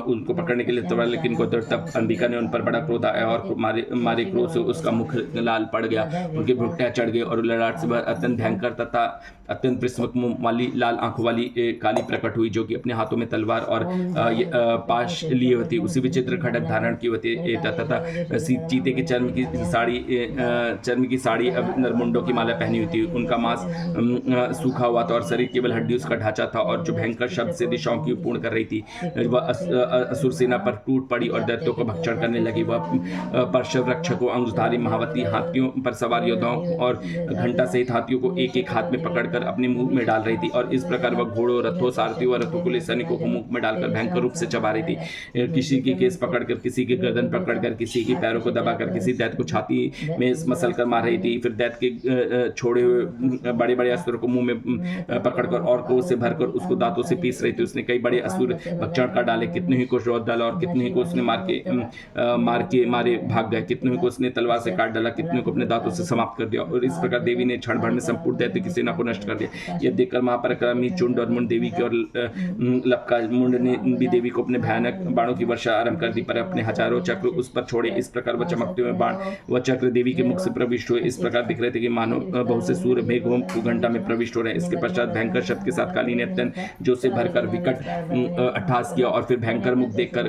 उनको पकड़ने के लिए तैयार लेकिन को तब अंबिका ने उन पर बड़ा क्रोध आया और मारे क्रोध से उसका मुख लाल पड़ गया, उनके भुट्टे चढ़ गए और लड़ाट से अत्यंत भयंकर तथा अत्यंत परिश्रमक मुंह वाली लाल आंखों वाली काली प्रकट हुई, जो कि अपने हाथों में तलवार और पाश लिए होती, उसी विचित्र खड़ग धारण की होती तथा चीते के चर्म की साड़ी अब नरमुंडों की माला पहनी हुई थी। उनका मांस सूखा हुआ था और शरीर केवल हड्डी उसका ढांचा था और जो भयंकर शब्द से दिशाओं की पूर्ण कर रही थी। वह असुर सेना पर टूट पड़ी और दैत्यों को भक्षण करने लगी। वह परशव रक्षकों, अंशधारी, महावती, हाथियों पर सवार योद्धाओं और घंटा सहित हाथियों को एक एक हाथ में पकड़कर अपने मुंह में डाल रही थी और इस प्रकार वह घोड़ों, रथों, सारथियों और रथों को सैनिकों को मुंह में डालकर भयंकर रूप से चबा रही थी। किसी के केस पकड़कर, किसी के गर्दन पकड़कर, किसी के पैरों को दबाकर, किसी दैत्य को छाती में मसल कर मार रही थी। फिर दैत्य के छोड़े हुए बड़े बड़े अस्त्रों को मुंह में पकड़कर और क्रोध से भरकर उसको दांतों से पीस रही थी। उसने कई बड़े असुर भक्षण कर डाले, कितने ही को रोध डाला और कितने ही को उसने मारे भाग गए, कितने ही को उसने तलवार से काट डाला, कितने को अपने दांतों से समाप्त कर दिया। और इस प्रकार देवी ने क्षण भर में संपूर्ण दैत्य की सेना को नष्ट कर दिया। यह देखकर महापराक्रमी चुंड और मुंड देवी की ओर लपका। मुंड ने भी देवी को अपने भयानक बाणों की वर्षा आरंभ कर दी, पर अपने हजारों चक्र उस पर छोड़े। इस प्रकार वह चमकते हुए बाण वह चक्र देवी के मुख से प्रविष्ट हुए। इस प्रकार दिख रहे थे कि मानो बहुत से सूर्य मेघ घंटा में प्रविष्ट हो रहे हैं। इसके पश्चात भयंकर शब्द के साथ काली ने अत्यंत जो से भरकर विकट अट्टहास किया और फिर भयंकर मुख देखकर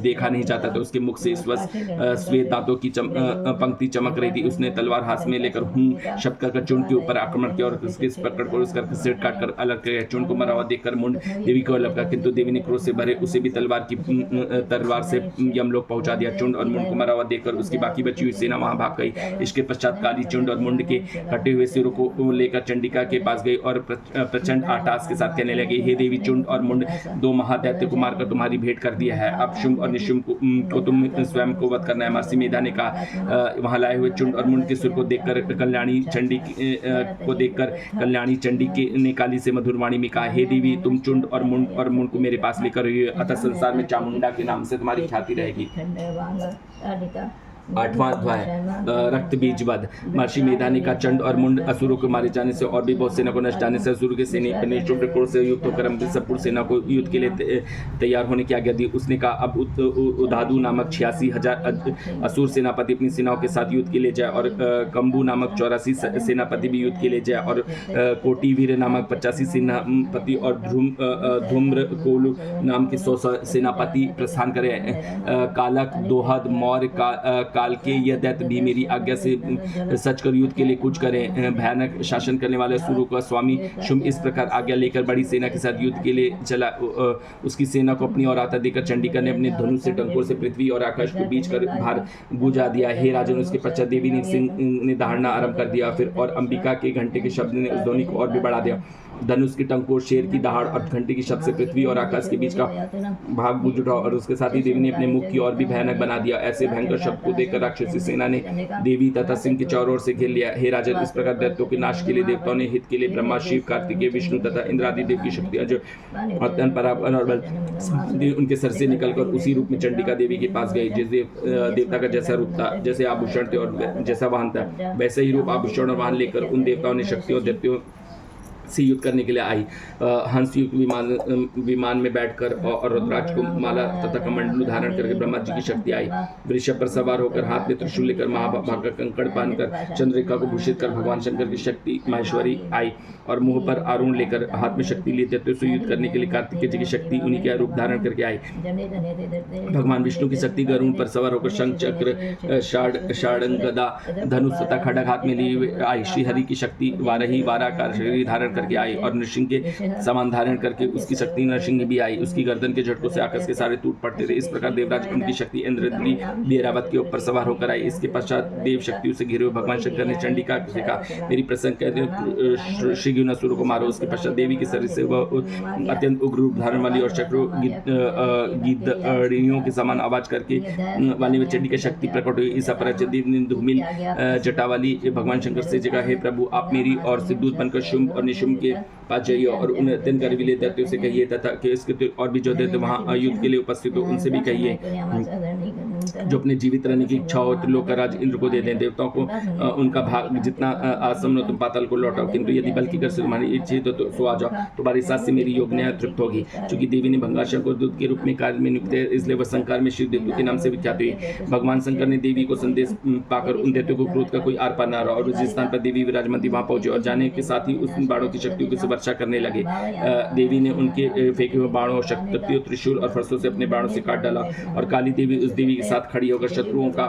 देखा नहीं जाता था। उसके मुख से श्वेत दांतों की पंक्ति चमक रही थी। उसने तलवार हाथ में लेकर शब्द कर चुंड के ऊपर आक्रमण किया और उसके पकड़ कर उसका सिर काटकर अलग किया। चुंड को मरा हुआ देखकर मुंड देवी को लपका, किंतु देवी ने क्रोध से भरे उसे भी तलवार से यमलोक पहुंचा दिया। चुंड और मुंड को मरा हुआ देखकर उसकी बाकी बची हुई सेना वहां भाग गई। इसके पश्चात काली चुंड और मुंड के कटे हुए सिरों को लेकर चंडिका के पास गई और प्रचंड अट्टहास के साथ कहने लगी, हे देवी, चुंड और मुंड दो महादैत्य को मारकर तुम्हारी भेंट कर दिया है। अब शुंभ और निशुंभ को तुम स्वयं को वध करना है। महर्षि मेधा ने कहा, वहां लाए हुए चुंड और मुंड के सिर को देखकर कल्याणी चंडी ने काली से मधुर वाणी में कहा, हे देवी, तुम चुंड और मुंड को मेरे पास लेकर रही हो, अतः संसार में चामुंडा के नाम से तुम्हारी ख्याति रहेगी। 8वां अध्याय रक्त बीज वध। महर्षि मेधानी का चंड और मुंड असुरों के मारे जाने से और भी बहुत सेना को नष्ट जाने से असुर के सेना से युक्त होकर अमृतसर सेना को युद्ध के लिए तैयार होने की आज्ञा दी। उसने कहा अब उदादू नामक 86,000 असुर सेनापति अपनी सेनाओं के साथ युद्ध के लिए जाए और कंबू नामक 84 सेनापति भी युद्ध के लिए जाए और कोटिवीर नामक 85 सेनापति और धूम्र कोलू नाम के 100 सेनापति प्रस्थान करें। कालक दोहद मौर्य काल के यह दैत्य भी मेरी आज्ञा से सच कर युद्ध के लिए कूच करें। भयानक शासन करने वाले असुरों का स्वामी शुंभ इस प्रकार आज्ञा लेकर बड़ी सेना के साथ युद्ध के लिए चला। उसकी सेना को अपनी ओर आता देकर चंडिका ने अपने धनुष से टंकोर से पृथ्वी और आकाश को बीच कर भार बुझा दिया। हे राजन, उसके पश्चात देवी ने सिंह ने दहाड़ना आरंभ कर दिया। फिर और अंबिका के घंटे के शब्द ने उस ध्वनि को और भी बढ़ा दिया। धनुष की टंकोर, शेर की दहाड़ और घंटे की शब्द से पृथ्वी और आकाश के बीच का भाग बुझ उठा और उसके साथ ही देवी ने अपने मुख की और भी भयानक बना दिया। ऐसे भयंकर शब्द को देखकर राक्षसी सेना ने देवी तथा सिंह के चारों ओर से घेर लिया। हे राजन, इस प्रकार दैत्यों के नाश के लिए देवताओं ने हित के लिए ब्रह्मा, शिव, कार्तिकेय, विष्णु तथा इंद्रादि देव की शक्ति अजय और तन पराक्रम और बल उनके सर से निकलकर उसी रूप में चंडिका देवी के पास गए। जिस देवता का जैसा रूप था, जैसे आभूषण थे और जैसा वाहन था, वैसे ही रूप, आभूषण और वाहन लेकर उन देवताओं ने शक्ति और दैत्यों से युद्ध करने के लिए आई। हंस युक्त विमान में बैठकर और रुद्राक्ष को माला तथा कमंडलू धारण करके ब्रह्मा जी की शक्ति आई। वृषभ पर सवार होकर हाथ में त्रिशूल लेकर महाभाग का कंकड़ बांधकर चंद्रिका को भूषित कर भगवान शंकर की शक्ति माहेश्वरी आई और मुंह पर आरुण लेकर हाथ में शक्ति लिए दैत्यों से युद्ध करने के लिए कार्तिकेय जी की शक्ति उन्हीं के रूप धारण करके आई। भगवान विष्णु की शक्ति गरुड़ पर सवार होकर शंख, चक्र, षाड़ंग, गदा, धनुष तथा खड्ग हाथ में लिए आई। श्री हरि की शक्ति वारही वाराकार शरीर धारण करके आई और नृसिंह के समान धारण करके उसकी शक्ति नृसिंह भी आई। उसकी गर्दन के झटकों से आकाश के सारे टूट पड़ते थे। इस प्रकार देवराज उनकी शक्ति इंद्रद्री ऐरावत के ऊपर सवार होकर आई। इसके पश्चात देव शक्तियों से घिरे हुए भगवान शंकर ने चंडिका से कहा, मेरी प्रसन्न कहते शीघ्र असुरों को मारो। उसके पश्चात देवी के शरीर से वह अत्यंत उग्र रूप धारण वाली और चक्रों गिद्धड़ियों के समान आवाज करके वाली चंडी की शक्ति प्रकट हुई। इस अपराजित देव ने धूमिल जटा वाली भगवान शंकर से जगह, हे प्रभु, आप मेरी और से दूत बनकर शुंभ और निशुंभ के पास जाइए और उन अत्यंत गर्वीले दैत्यों से कहिए तथा कि इसके और भी जो दैत्य वहाँ युद्ध के लिए उपस्थित हो उनसे भी कहिए जो अपने जीवित रहने की इच्छा हो त्रिलोक का राज इंद्र को दे दें। देवताओं को उनका भाग जितना आसन्न तुम पाताल को लौटाओ, किंतु यदि बल की कर से तुम्हारी इच्छा तो सो आ जाओ। तुम्हारी साथ से मेरी योजना तृप्त होगी। चूंकि देवी ने भंगाशंकर को दूत के रूप में कार्य में नियुक्त है, इसलिए वह संकार में शिव देवता के नाम से विख्यात हुई। भगवान शंकर ने देवी को संदेश पाकर उन दैत्यों को क्रोध का कोई आर पार न रहा और जिस स्थान पर देवी विराजमान थी वहां पहुंचे और जाने के साथ ही उस बाणों की शक्तियों से वर्षा करने लगे। देवी ने उनके फेंके हुए बाणों, शक्तियों, त्रिशूल और फरसों से अपने बाणों से काट डाला और काली देवी उस देवी के साथ खड़ी होकर शत्रुओं का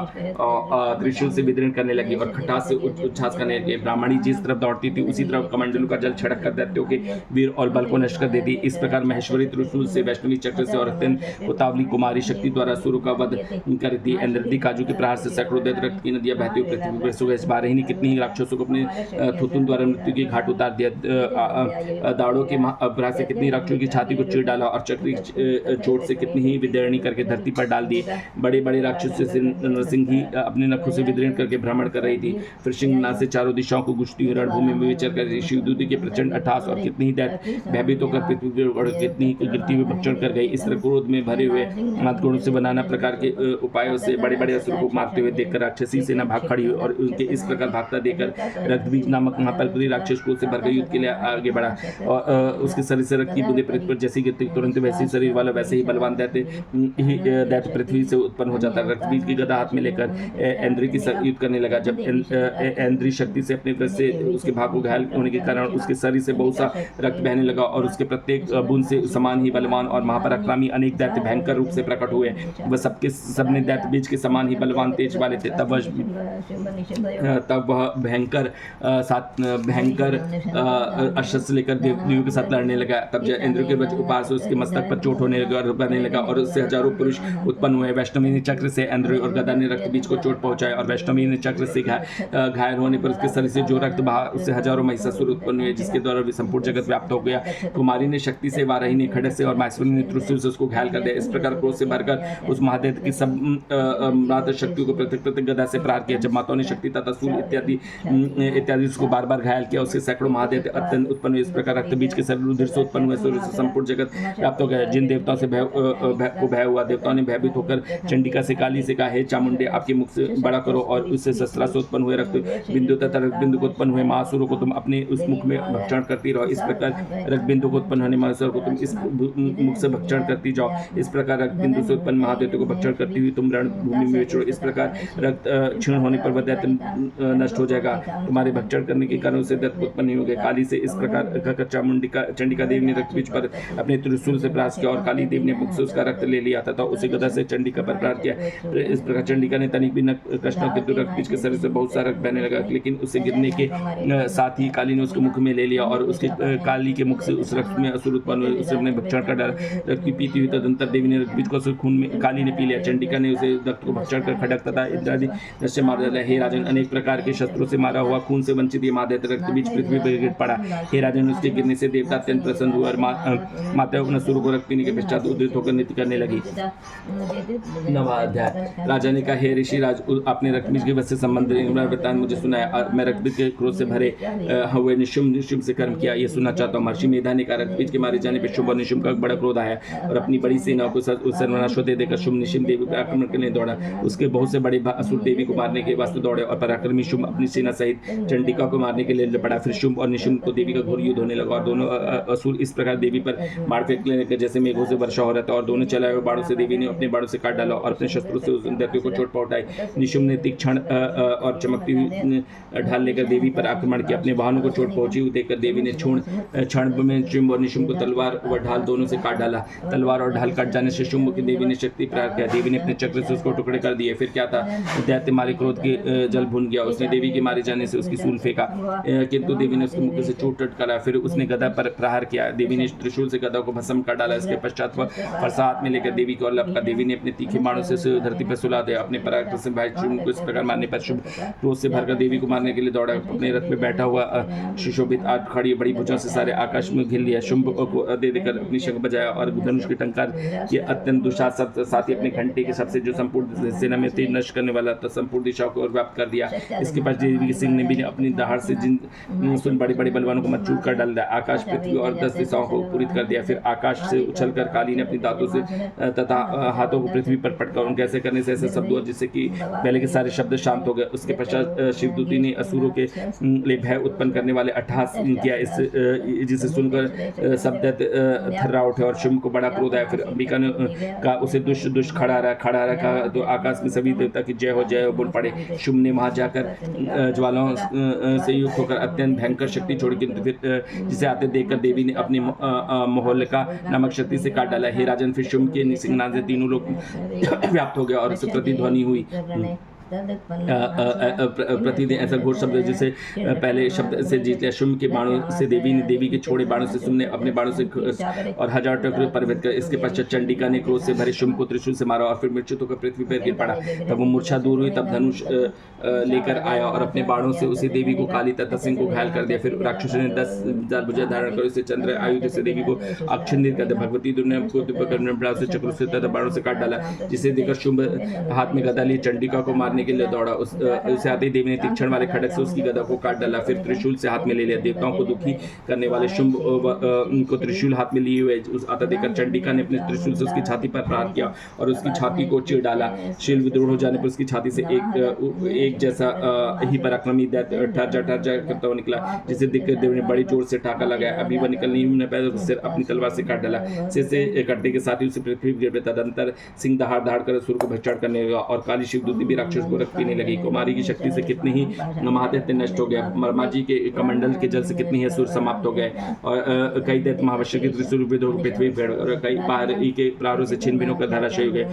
त्रिशूल से विदीर्ण करने लगी और खटास से उच्छ्वास करने लगे। ब्राह्मणी जिस तरफ दौड़ती थी उसी तरफ कमंडलू का जल छिड़क कर दैत्यों के वीर और बल को नष्ट कर देती। इस प्रकार महेश्वरी त्रिशूल से, वैष्णवी चक्र से और अत्यंत उतावली कुमारी शक्ति द्वारा असुरों का वध करती। इंद्रदी काजू के प्रहार से सैकड़ों दैत्य रक्त की नदियां बहती हुई पृथ्वी पर सुबह बारह ही कितनी ही राक्षसों को अपने थुथुन द्वारा मृत्यु के घाट उतार दिया। दाड़ों के प्रहार से कितनी राक्षसों की छाती को चीर डाला और चक्री चोट से कितनी ही विदीर्णी करके धरती पर डाल दिए। बड़े बड़े राक्षस से नरसिंह ही अपने नखों से विदीर्ण करके भ्रमण कर रही थी। फिर सिंहनाद से चारों दिशाओं को गुजती हुई रणभूमि में विचर कर रही। शिवदूती के प्रचंड अट्ठास और कितनी ही दैत्य भयभीत होकर पृथ्वी और कितनी ही गिरती हुई भक्षण कर गई। इस तरह क्रोध में भरे हुए मतगुणों से बनाना प्रकार के उपायों से बड़े बड़े असुरों को मारते हुए देखकर राक्षसी सेना भाग खड़ी हुई और उनके इस प्रकार भागता देखकर रक्तबीज नामक महाबलपुरी राक्षस को से भरकर युद्ध के लिए आगे बढ़ा और उसके शरीर से रक्त की बूंदें पृथ्वी पर जैसी गिरती तुरंत वैसे ही शरीर वाला वैसे ही बलवान दैत्य पृथ्वी से उत्पन्न हो जाता है। रक्तबीज की गदा हाथ में लेकर इंद्र की युद्ध करने लगा। जब इंद्री शक्ति से अपने वृत्त से उसके भाग को घायल होने के कारण उसके शरीर से बहुत सा रक्त बहने लगा और उसके प्रत्येक बूंद से समान ही बलवान और महापराक्रमी अनेक दैत्य भयंकर रूप से प्रकट हुए। वह सबने दैत्य बीज के समान ही बलवान तेज वाले थे। तब वह भयंकर अस्त्र लेकर देवियों के साथ लड़ने लगा। तब जब इंद्र के वज्र उपार से उसके मस्तक पर चोट होने लगा और उससे हजारों पुरुष उत्पन्न हुए। वैष्णवी ने चक्र से इंद्र और गदा ने रक्त बीज को चोट पहुंचाई और वैष्णवी ने चक्र से घायल होने पर उसके शरीर से जो रक्त बहा उससे हजारों महिषासुर उत्पन्न हुए जिसके द्वारा भी संपूर्ण जगत व्याप्त हो गया। कुमारी ने शक्ति से, वाराही ने खड्ग से और माहेश्वरी ने त्रिशूल से उसको घायल कर दिया। इस प्रकार क्रोध से भरकर उस महादेव की सब माता शक्तियों को प्रत्येक गदा से प्रहार किया। जब माताओं ने शक्ति तथा सूल इत्यादि उसको बार बार घायल किया उसके सैकड़ों महादेव अत्यंत उत्पन्न हुए। इस प्रकार रक्त बीज के शरीर रुधिर से उत्पन्न हुए, सूर्य से संपूर्ण जगत प्राप्त हो गया। जिन देवताओं से भय हुआ, देवताओं ने भयभीत होकर चंडिका से काली से कहा, हे चामुंडे, आपके मुख से बड़ा करो। और उससे शस्त्रा से उत्पन्न हुए रक्त बिंदु तथा रक्त बिंदु को उत्पन्न हुए महासुरों को तुम अपने उस मुख में भक्षण करती रहो। इस प्रकार रक्त बिंदु को उत्पन्न होने महासुर को तुम इस मुख से भक्षण करती जाओ। इस प्रकार रक्त बिंदु से उत्पन्न महादेव को भक्षण करती हुई तुम रणभूमि में विचरो। इस प्रकार रक्त क्षीण होने पर वह दैत्य नष्ट हो जाएगा। तुम्हारे भक्षण करने के कारण उसे दैत्य उत्पन्न नहीं होंगे। काली से इस प्रकार चंडिका देवी ने रक्त बीज पर अपने त्रिशूल से प्रहार किया और काली देवी ने मुख से उसका रक्त ले लिया तथा उसे गदा से चंडिका पर प्रहार किया। इस प्रकार चंडिका ने तनिक भी कष्ट न किंतु रक्त बीज के शरीर से बहुत सारा रक्त बहने लगा, लेकिन उसे गिरने के साथ ही काली ने उसके मुख में ले लिया और उसके काली के मुख से उस रक्त में असुर उत्पन्न हुए। उसे अपने भक्षण कर डाला। रक्त की पीती हुई तदंतर देवी ने रक्त बीज को खून में काली ने पी लिया। चंडिका ने उसे रक्त को भक्षण कर खड़क तथा इत्यादि से मार डाला। हे राजन, अनेक प्रकार के शस्त्रों से मारा हुआ खून से वंचित ये महादैत्य रक्त बीज पृथ्वी पर गिर पड़ा। हे राजन, उसके गिरने से देवता अत्यंत प्रसन्न हुए और माता उन असुरों को रक्त पीने के पश्चात उद्धित होकर नृत्य करने लगी। नवा अध्याय। राजा ने कहा, हे ऋषि राज, आपने रक्त बीज के वश से संबंध वृत्तांत मुझे सुनाया। मैं रक्त बीज के क्रोध से भरे हुए निशुम्भ से कर्म किया, ये सुनना चाहता हूँ। महर्षि मेधा ने कहा, रक्त बीज के मारे जाने पर शुंभ और निशुम्भ का बड़ा क्रोध आया और अपनी बड़ी सेनाओं को सर्वनाश होते देकर शुंभ निशुम्भ देवी पर आक्रमण करने दौड़ा। उसके बहुत से बड़े असुर देवी को मारने के वास्ते दौड़े और पराक्रमी शुंभ अपनी सेना सहित चंडिका को मारने के लिए पड़ा। फिर शुंभ और निशुम्भ को देवी का घोर युद्ध होने लगा और दोनों असुर इस प्रकार देवी पर बाढ़ फेंकने लगे जैसे मेघों से वर्षा हो रहा था। और दोनों चलाए हुए बाणों से देवी ने अपने बाणों से काट डाला और अपने शस्त्रों से उस दैत्य को चोट पहुंचाई। निशुम्भ ने तीक्ष्ण और चमकती हुई ढाल लेकर देवी पर आक्रमण किया। अपने वाहनों को चोट पहुंची हुई देखकर देवी ने क्षण में शुंभ और निशुम्भ को तलवार व ढाल दोनों से काट डाला। तलवार और ढाल कट जाने से शुंभ की देवी ने शक्ति प्रहार किया। देवी ने अपने चक्र से उसको टुकड़े कर दिए। फिर क्या था, दैत्य मारे क्रोध के जल भून गया। उसने देवी के मारे जाने से उसकी सूल फेंका, किंतु देवी ने उसके मुख से चोट करा। फिर उसने गदा पर प्रहार किया। देवी ने त्रिशूल से गदा को भस्म कर डाला। इसके पश्चात वह फरसा हाथ में लेकर देवी को और लपका। देवी ने अपने तीखे बाणों से उसे धरती पर सुला दिया। अपने पराक्रम से भाई शुंभ को इस प्रकार मारने पर शुंभ क्रोध से भरकर देवी को मारने के लिए दौड़ा। अपने रथ में बैठा हुआ सुशोभित आठ खड़ी बड़ी भुजाओं से सारे आकाश में घिर लिया। शुंभ को दे देकर अपनी शंख बजाया और धनुष के टंकार के अत्यंत दुस्साहस साथ ही अपने घंटे के सबसे जो संपूर्ण सेना में तेज नष्ट करने वाला था संपूर्ण दिशाओं को व्याप्त कर दिया। इसके पास देवी के सिंह ने भी अपनी दहाड़ से जिन बड़े बड़े बलवानों को मचूर कर डाल दिया। आकाश पृथ्वी और 10 दिशाओं को पूरित कर दिया। फिर आकाश से उछलकर काली ने अपनी दांतों से तथा हाथों को पृथ्वी पर पटका। उनके ऐसे करने से ऐसे शब्द हुआ जिससे कि पहले के सारे शब्द शांत हो गए। उसके पश्चात शिवदूती ने असुरों के लिए भय उत्पन्न करने वाले अट्टहास किया, जिसे सुनकर सब दैत्य थर्रा उठे और शुंभ को बड़ा क्रोध आया। फिर अंबिका ने कहा, उसे दुष्ट खड़ा रहा कहा तो आकाश में सभी देवता की जय हो बोल पड़े। शुंभ ने वहां जाकर ज्वालाओं से युक्त होकर अत्यंत भयंकर शक्ति छोड़ी, किंतु फिर जिसे आते देखकर देवी ने अपनी मोहल्का नामक शक्ति से काट डाला। हे राजन, फिर शुंभ के सिंहनाद से तीनों लोग व्याप्त हो गया और उससे प्रतिध्वनि हुई। प्रतिदिन ऐसा घोर शब्द जिसे पहले शब्द से जीत लिया। शुंभ के बाणों से देवी के छोड़े बाणों से शुंभ ने अपने बाणों से और 1000 टुकड़े परिवर्तित कर। इसके पश्चात चंडिका ने क्रोध से भरे शुंभ को त्रिशूल से मारा और फिर मूर्छित होकर पृथ्वी पर गिर पड़ा। तब वो मूर्छा दूर हुई। तब धनुष लेकर आया और अपने बाणों से उसी देवी को काली तथा सिंह को घायल कर दिया। फिर राक्षसों ने 10,000 भुजा धारण कर उसे चंद्र आयुध से देवी को अक्षुण्णित कर दिया। भगवती दुर्ने को से चक्र से तथा बाणों से काट डाला, जिसे देखकर शुंभ हाथ में गदा लिए चंडिका को मारने के लिए दौड़ा। उसे आते देवी ने तीक्ष्ण वाले खड़क से उसकी गदा को काट डाला। फिर त्रिशूल से हाथ में ले लिया। देवताओं को दुखी करने वाले शुंभ को त्रिशूल हाथ में लिए हुए आता देखकर चंडिका ने अपने त्रिशूल से उसकी छाती पर प्रहार किया और उसकी छाती को चीर डाला। शील विद्रोह हो जाने पर उसकी छाती से एक जैसा ही पराक्रमी दैत्य ठर्जा करता हुआ निकला, जिसे देखकर देव ने बड़ी जोर से ठाका लगाया। अभी वह निकलने ही पैदा सिर अपनी तलवार से काट डाला। सिर से कटने के साथ ही उसे पृथ्वी गिर पे तदंतर सिंह दहाड़ कर असुर को भक्षण करने लगा और काली शिवदूती भी राक्षस को रक्त पीने लगी। कुमारी की शक्ति से कितने ही महादैत्य नष्ट हो गए। मर्मा जी के कमंडल के जल से कितने ही असुर समाप्त हो गए और कई दैत्य महावश्य के त्रिशूल पृथ्वी फेड़ और कई बाहरी के प्रारों से छिन्न भिन्न कर धराशयी हो गए।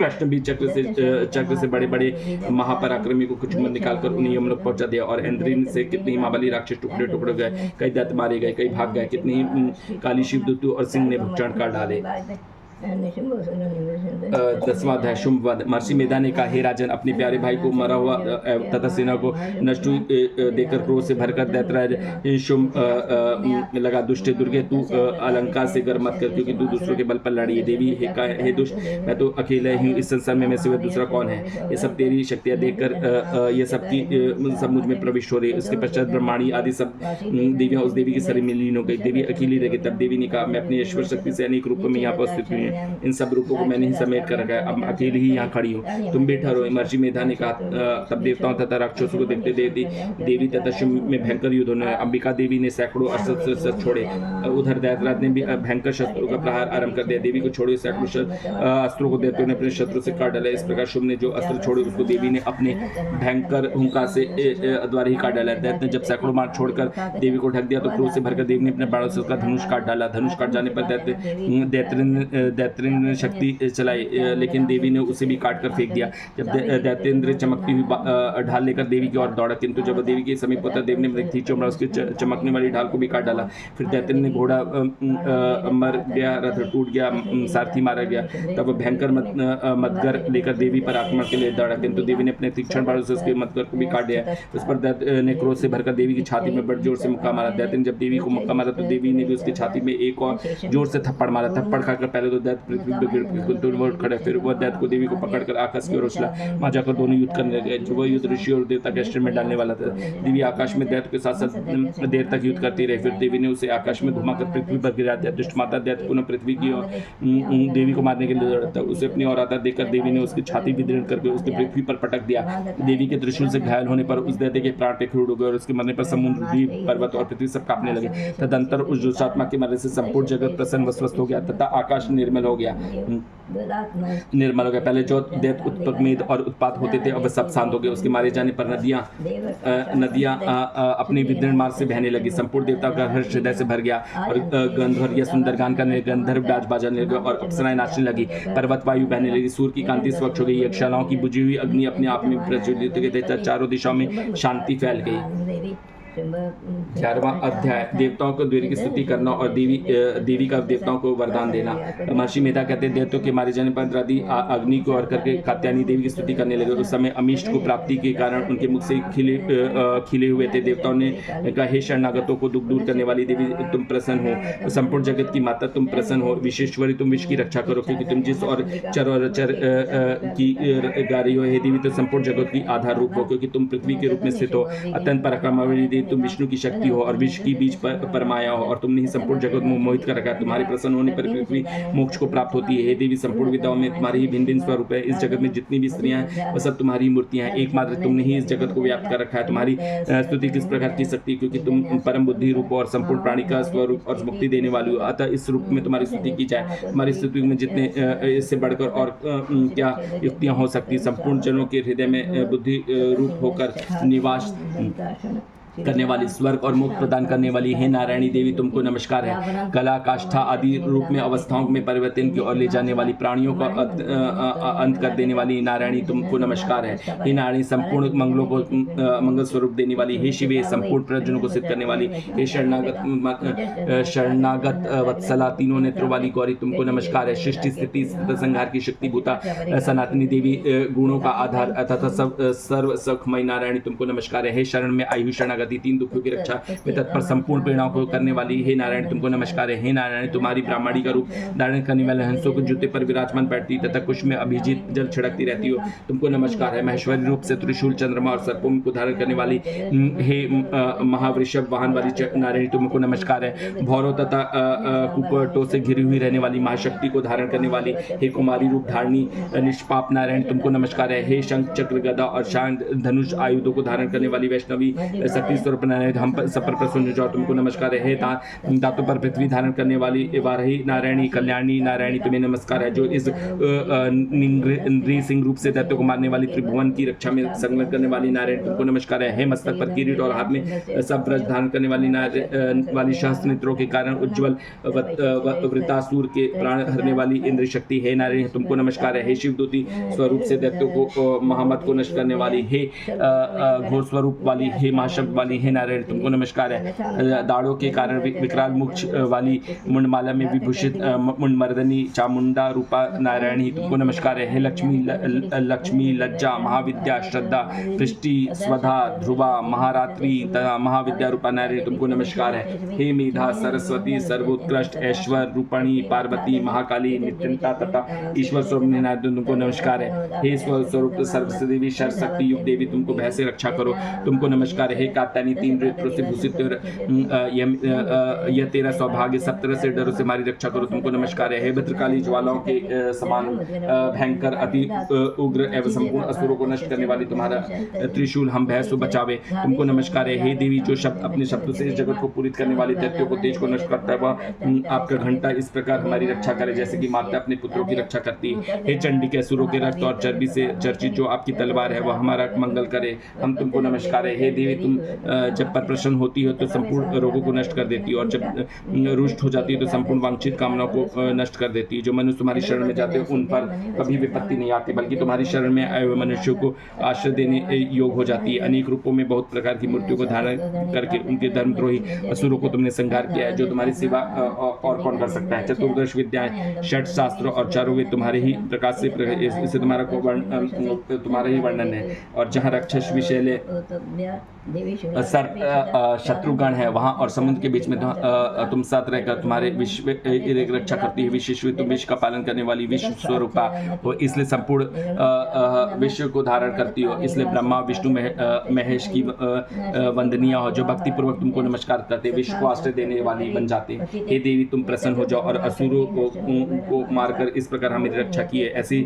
अष्टमी चक्र से बड़े बड़े महापराक्रमी को कुछ निकालकर उन्हें यमलोक पहुंचा दिया और इंद्रिन से कितने ही महाबली राक्षस टुकड़े गए। कई दैत्य मारे गए, कई भाग गए। कितने ही काली शिवदूत और सिंह ने भक्षण कर डाले। 10वां अध्याय शुंभ वध। महर्षि मेधा ने कहा, हे राजन, अपने प्यारे भाई को मरा हुआ तथा सेना को नष्ट हुई देखकर क्रोध से भरकर दैत्यराज शुंभ लगा, दुष्ट दुर्गे, तू अलंकार से गर्व मत कर, क्योंकि तू दूसरों के बल पर लड़ी। देवी हे दुष्ट, मैं तो अकेला ही इस संसार में, मैं सिवा दूसरा कौन है? ये सब तेरी शक्तियां देखकर ये सब मुझ में प्रविष्ट हो रही है। उसके पश्चात ब्रह्माणी आदि सब देवियां उस देवी के शरीर में लीन हो गई। देवी अकेली रह गई। तब देवी ने कहा, मैं अपनी ईश्वर शक्ति से अनेक रूपों में यहाँ पर स्थित हुई है, इन सब रूपों को मैंने ही समेट कर रखा है, अब अकेली ही यहाँ खड़ी हूँ, तुम भी ठहरो। महर्षि मेधा ने कहा, तब देवताओं तथा राक्षसों को देखते देवी तथा शुंभ में भयंकर युद्ध होने लगा। अंबिका देवी ने सैकड़ों अस्त्र छोड़े। उधर दैत्यराज ने भी भयंकर शस्त्रों का प्रहार आरंभ कर दिया। देवी को छोड़े सैकड़ों अस्त्रों को दैत्यों ने अपने शत्रु से काट डाला। इस प्रकार शुंभ ने जो अस्त्र छोड़े उसको देवी ने अपने भयंकर हुंकार से द्वारा ही काट डाला। दैत्य ने जब सैकड़ों मार छोड़कर देवी को ढक दिया तो क्रोध से भरकर देवी ने अपने बाणों से उसका धनुष काट डाला। धनुष काट जाने पर दैत्येंद्र ने शक्ति चलाई, लेकिन देवी ने उसे भी काट कर फेंक दिया। जब दैत्येंद्र चमकती हुई ढाल लेकर देवी की ओर दौड़ा, किंतु जब देवी के समीप पहुंचा, देवी ने मृग थी चमड़ा उसकी चमकने वाली ढाल को भी काट डाला। फिर दैत्येंद्र ने घोड़ा मर गया, रथ टूट गया, सारथी मारा गया। तब भयंकर मदगर लेकर देवी पर आक्रमण के लिए दौड़ा, किंतु देवी ने अपने तीक्ष्ण बाणों से उसके मदगर को भी काट दिया। उस पर दैत्य ने क्रोध से भरकर देवी की छाती में बड़े जोर से मुक्का मारा। दैत्य ने जब देवी को मुक्का मारा तो देवी ने भी उसकी छाती में एक और जोर से थप्पड़ मारा। थप्पड़ खाकर पहले तो दैत्य पृथ्वी पर गिर खड़े, फिर वह दैत्य को देवी को पकड़कर आकाश की ओर उछला। वहां जाकर दोनों युद्ध करने लगे। जो वह युद्ध ऋषि और देवता के आश्रय में डालने वाला था। देवी आकाश में दैत्य के साथ साथ देर तक युद्ध करती रही। फिर देवी ने उसे आकाश में घुमाकर पृथ्वी पर गिरा दिया। दुष्ट माता दैत्य पुनः पृथ्वी की ओर देवी को मारने के लिए दौड़ा। उसे अपनी ओर आता देखकर देवी ने उसकी छाती विदीर्ण करके उसके पृथ्वी पर पटक दिया। देवी के त्रिशूल से घायल होने पर उस दैत्य के प्राण टेकरूड हो गए और उसके मरने पर समुद्र, द्वीप, पर्वत और पृथ्वी सब कांपने लगे। तदंतर उस दुष्टात्मा के मरने से संपूर्ण जगत प्रसन्न व स्वस्थ हो गया तथा आकाश निर्मल हो गया। पहले जो दैत्य उत्पमेद और उत्पात होते थे अब सब शांत हो गए। उसके मारे जाने पर नदियां अपनी विदीर्ण मार्ग से बहने लगी। संपूर्ण देवता का हर्ष हृदय से भर गया और गंधर्व या सुंदर गान करने, गंधर्व डांस बाजाने लगे और अप्सराएं नाचने लगी। पर्वत वायु बहने लगी। सूर्य की कांति स्वच्छ हो गई। यक्षशालाओं की बुझी हुई अग्नि अपने आप में प्रज्वलित हो गई। चारों दिशाओं में शांति फैल गई। 11वां अध्याय देवताओं को देवी की स्तुति करना और देवी का देवताओं को वरदान देना। महर्षि मेधा कहते हैं, दैत्यों के मारे जाने पर इंद्रादि अग्नि को और करके कात्यायनी देवी की स्तुति करने लगे। उस समय अमिष्ट को प्राप्ति के कारण उनके मुख से खिले हुए थे। देवताओं ने कहा, हे शरणागतों को दुख दूर करने वाली देवी, तुम प्रसन्न हो। संपूर्ण जगत की माता, तुम प्रसन्न हो। विशेश्वरी, तुम विश्व की रक्षा करो, क्योंकि तुम जिस और चर और अचर की गा रही हो। हे देवी, तो संपूर्ण जगत की आधार रूप हो, क्योंकि तुम पृथ्वी के रूप में स्थित हो। अत्यंत पराक्रमशाली देवी, तुम विष्णु की शक्ति हो और विश्व की बीच परमाया हो, और तुमने ही संपूर्ण जगत को मोहित कर रखा है। तुम्हारे प्रसन्न होने पर पृथ्वी मोक्ष को प्राप्त होती है। हे देवी, संपूर्ण विद्याओं में तुम्हारी ही भिन्न भिन्न स्वरूप है। इस जगत में जितनी भी स्त्रियां हैं वह सब तुम्हारी मूर्तियां हैं। एकमात्र तुमने ही इस जगत को व्याप्त कर रखा है। तुम्हारी स्तुति किस प्रकार की सकती है, क्योंकि तुम परम बुद्धि रूप और संपूर्ण प्राणी का स्वरूप और मुक्ति देने वाली हो। अतः इस रूप में तुम्हारी स्तुति की जाए। तुम्हारी स्तुति में जितने इससे बढ़कर और क्या युक्तियां हो सकती। संपूर्ण जनों के हृदय में बुद्धि रूप होकर निवास करने वाली, स्वर्ग और मोक्ष प्रदान करने वाली, हे नारायणी देवी, तुमको नमस्कार है। कला, काष्ठा आदि रूप में अवस्थाओं में परिवर्तन की ओर ले जाने वाली, प्राणियों का अंत कर देने वाली नारायणी, तुमको नमस्कार है। हे नारायणी, संपूर्ण मंगलों को मंगल स्वरूप देने वाली, हे शिवे, संपूर्ण प्रयोजनों को सिद्ध करने वाली, हे शरणागत वत्सला, तीनों नेत्रों वाली गौरी, तुमको नमस्कार है। सृष्टि, स्थिति, संहार की शक्ति भूता सनातनी देवी, गुणों का आधार तथा सर्व सुखमयी नारायणी, तुमको नमस्कार है। हे शरण में आयु शरणागत, तीन दुखों की रक्षा में तत्पर, संपूर्ण पीड़ाओं को करने वाली, हे नारायण, तुमको नमस्कार है। हे नारायण, तुम्हारी ब्राह्मणी का रूप धारण करने वाले हंसों को जूते पर विराजमान बैठती तथा कुश में अभिजीत जल छिड़कती रहती हो, तुमको नमस्कार है। महेश्वरी रूप से त्रिशूल, चंद्रमा और सर्पों को धारण करने वाली, हे महावृषभ वाहन वाली नारायणी, तुमको नमस्कार है। भौरों तथा कुकटों से घिरी हुई रहने वाली महाशक्ति को धारण करने वाली, हे कुमारी रूप धारणी निष्पाप नारायण, तुमको नमस्कार है। हे शंख, चक्र, गदा और शांत धनुष आयुधों को धारण करने वाली वैष्णवी शक्ति स्वरूप नारायण, हम सब पर प्रसन्न जाओ, तुमको नमस्कार है। हे दांतों पर पृथ्वी धारण करने वाली वाराही नारायणी, कल्याणी नारायणी, तुम्हें नमस्कार है। जो इस इंद्रिय सिंह रूप से दैत्यों को मारने वाली, त्रिभुवन की रक्षा में संलग्न करने वाली नारायण, तुमको नमस्कार है। हे मस्तक पर किरीट और हाथ में सब ब्रज धारण करने वाली सहस्त्र नेत्रों के कारण उज्ज्वल वृतासुर के प्राण हरने वाली इंद्र शक्ति, हे नारायण, तुमको नमस्कार है। हे शिवदूती स्वरूप से दैत्यों को महामत को नष्ट करने वाली, हे घोर स्वरूप वाली, हे महाशब्द वाली वाली हे नारायण तुमको नमस्कार है। दाढ़ों के कारण विकराल मुख वाली मुंडमाला में विभूषित मुंडमर्दनी चामुंडा रूपा नारायणी तुमको नमस्कार है। हे लक्ष्मी लज्जा महाविद्या श्रद्धा पृष्टि स्वधा ध्रुवा महारात्रि तथा महाविद्या रूपा नारायणी तुमको नमस्कार है। हे मेधा सरस्वती सर्वोत्कृष्ट ऐश्वर रूपणी पार्वती महाकाली नित्यंता तथा ईश्वर स्वरूप नारायण तुमको नमस्कार है। हे स्वरूप सरस्वती देवी शक्ति युग देवी तुमको भय से रक्षा करो तुमको नमस्कार है। हे कात्यायनी तीन रेत्रों से भूषित यह तेरा सौभाग्य सब तरह से डरों से हमारी रक्षा करो तुमको नमस्कार है। हे भद्रकाली ज्वालाओं के समान भयंकर अति उग्र एवं संपूर्ण असुरों को नष्ट करने वाली तुम्हारा त्रिशूल हम भय से बचावे तुमको नमस्कार है। हे देवी जो शब्द अपने शब्दों से इस जगत को पूरित करने वाली दैत्यों को तेज को नष्ट करता है वह आपका घंटा इस प्रकार हमारी रक्षा करे जैसे कि माता अपने पुत्रों की रक्षा करती है। हे चंडी के असुरों के रक्त और चर्बी से चर्चित जो आपकी तलवार है वह हमारा मंगल करे हम तुमको नमस्कार है। हे देवी तुम जब पर प्रसन्न होती हो तो संपूर्ण रोगों को नष्ट कर देती है और जब रुष्ट हो जाती है तो संपूर्ण वांछित कामनाओं को नष्ट कर देती है। जो मनुष्य तुम्हारी शरण में जाते हैं उन पर कभी विपत्ति नहीं आती बल्कि तुम्हारी शरण में आए हुए मनुष्यों को आश्रय देने योग हो जाती है। अनेक रूपों में बहुत प्रकार की मूर्तियों को धारण करके उनके धर्मद्रोही असुरों को तुमने संहार किया है। जो तुम्हारी सेवा और कौन कर सकता है। चतुर्दश विद्याएं षट शास्त्र और चारों वेद तुम्हारे ही प्रकाश से इससे तुम्हारा ही वर्णन है। और जहाँ राक्षस विषैले शत्रुगण है वहाँ और समुद्र के बीच में तुम साथ रहकर तुम्हारे विश्व रक्षा करती है। विश्व तुम विश्व का पालन करने वाली विश्व स्वरूपा हो इसलिए संपूर्ण विश्व को धारण करती हो इसलिए ब्रह्मा विष्णु महेश की वंदनीय हो जो भक्ति पूर्वक तुमको नमस्कार करते विश्व को आश्रय देने वाली बन जाते। हे देवी तुम प्रसन्न हो जाओ और असुरों को मारकर इस प्रकार हमारी रक्षा की है। ऐसी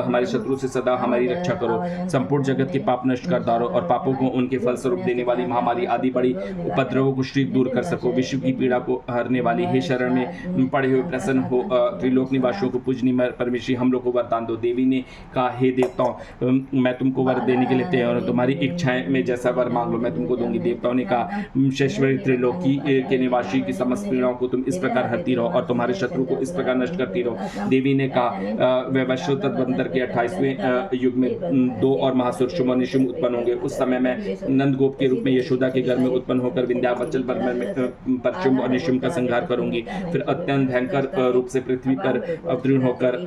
हमारे शत्रु से सदा हमारी रक्षा करो। संपूर्ण जगत के पाप नष्ट कर डालो और पापों को उनके फल स्वरूप देने वाली महामारी आदि बड़ी उपद्रवों को शीघ्र दूर कर सको। विश्व की पीड़ा को हरने वाली हे शरण में पड़े हुए प्रसन्न हो त्रिलोक निवासियों को पूजनी परमेश्वरी हम लोग को वरदान दो। देवी ने कहा हे देवताओं मैं तुमको वर देने के लिए तैयार हूं तुम्हारी इच्छाएं में जैसा वर मांग लो मैं तुमको दूंगी। देवताओं ने कहा शेश्वरी त्रिलोकी के निवासी की समस्त पीड़ाओं को तुम इस प्रकार हरती रहो और तुम्हारे शत्रु को इस प्रकार नष्ट करती रहो। देवी ने कहा वैवस्वत तत्वंतर के 28वें युग में दो और महासुर शुंभ और निशुंभ उत्पन्न होंगे। उस समय में नंदगोप के रूप में यशोदा के घर में उत्पन्न होकर विंध्याचल पर शुंभ और निशुंभ का संहार करूंगी। फिर अत्यंत भयंकर रूप से पृथ्वी पर अवतीर्ण होकर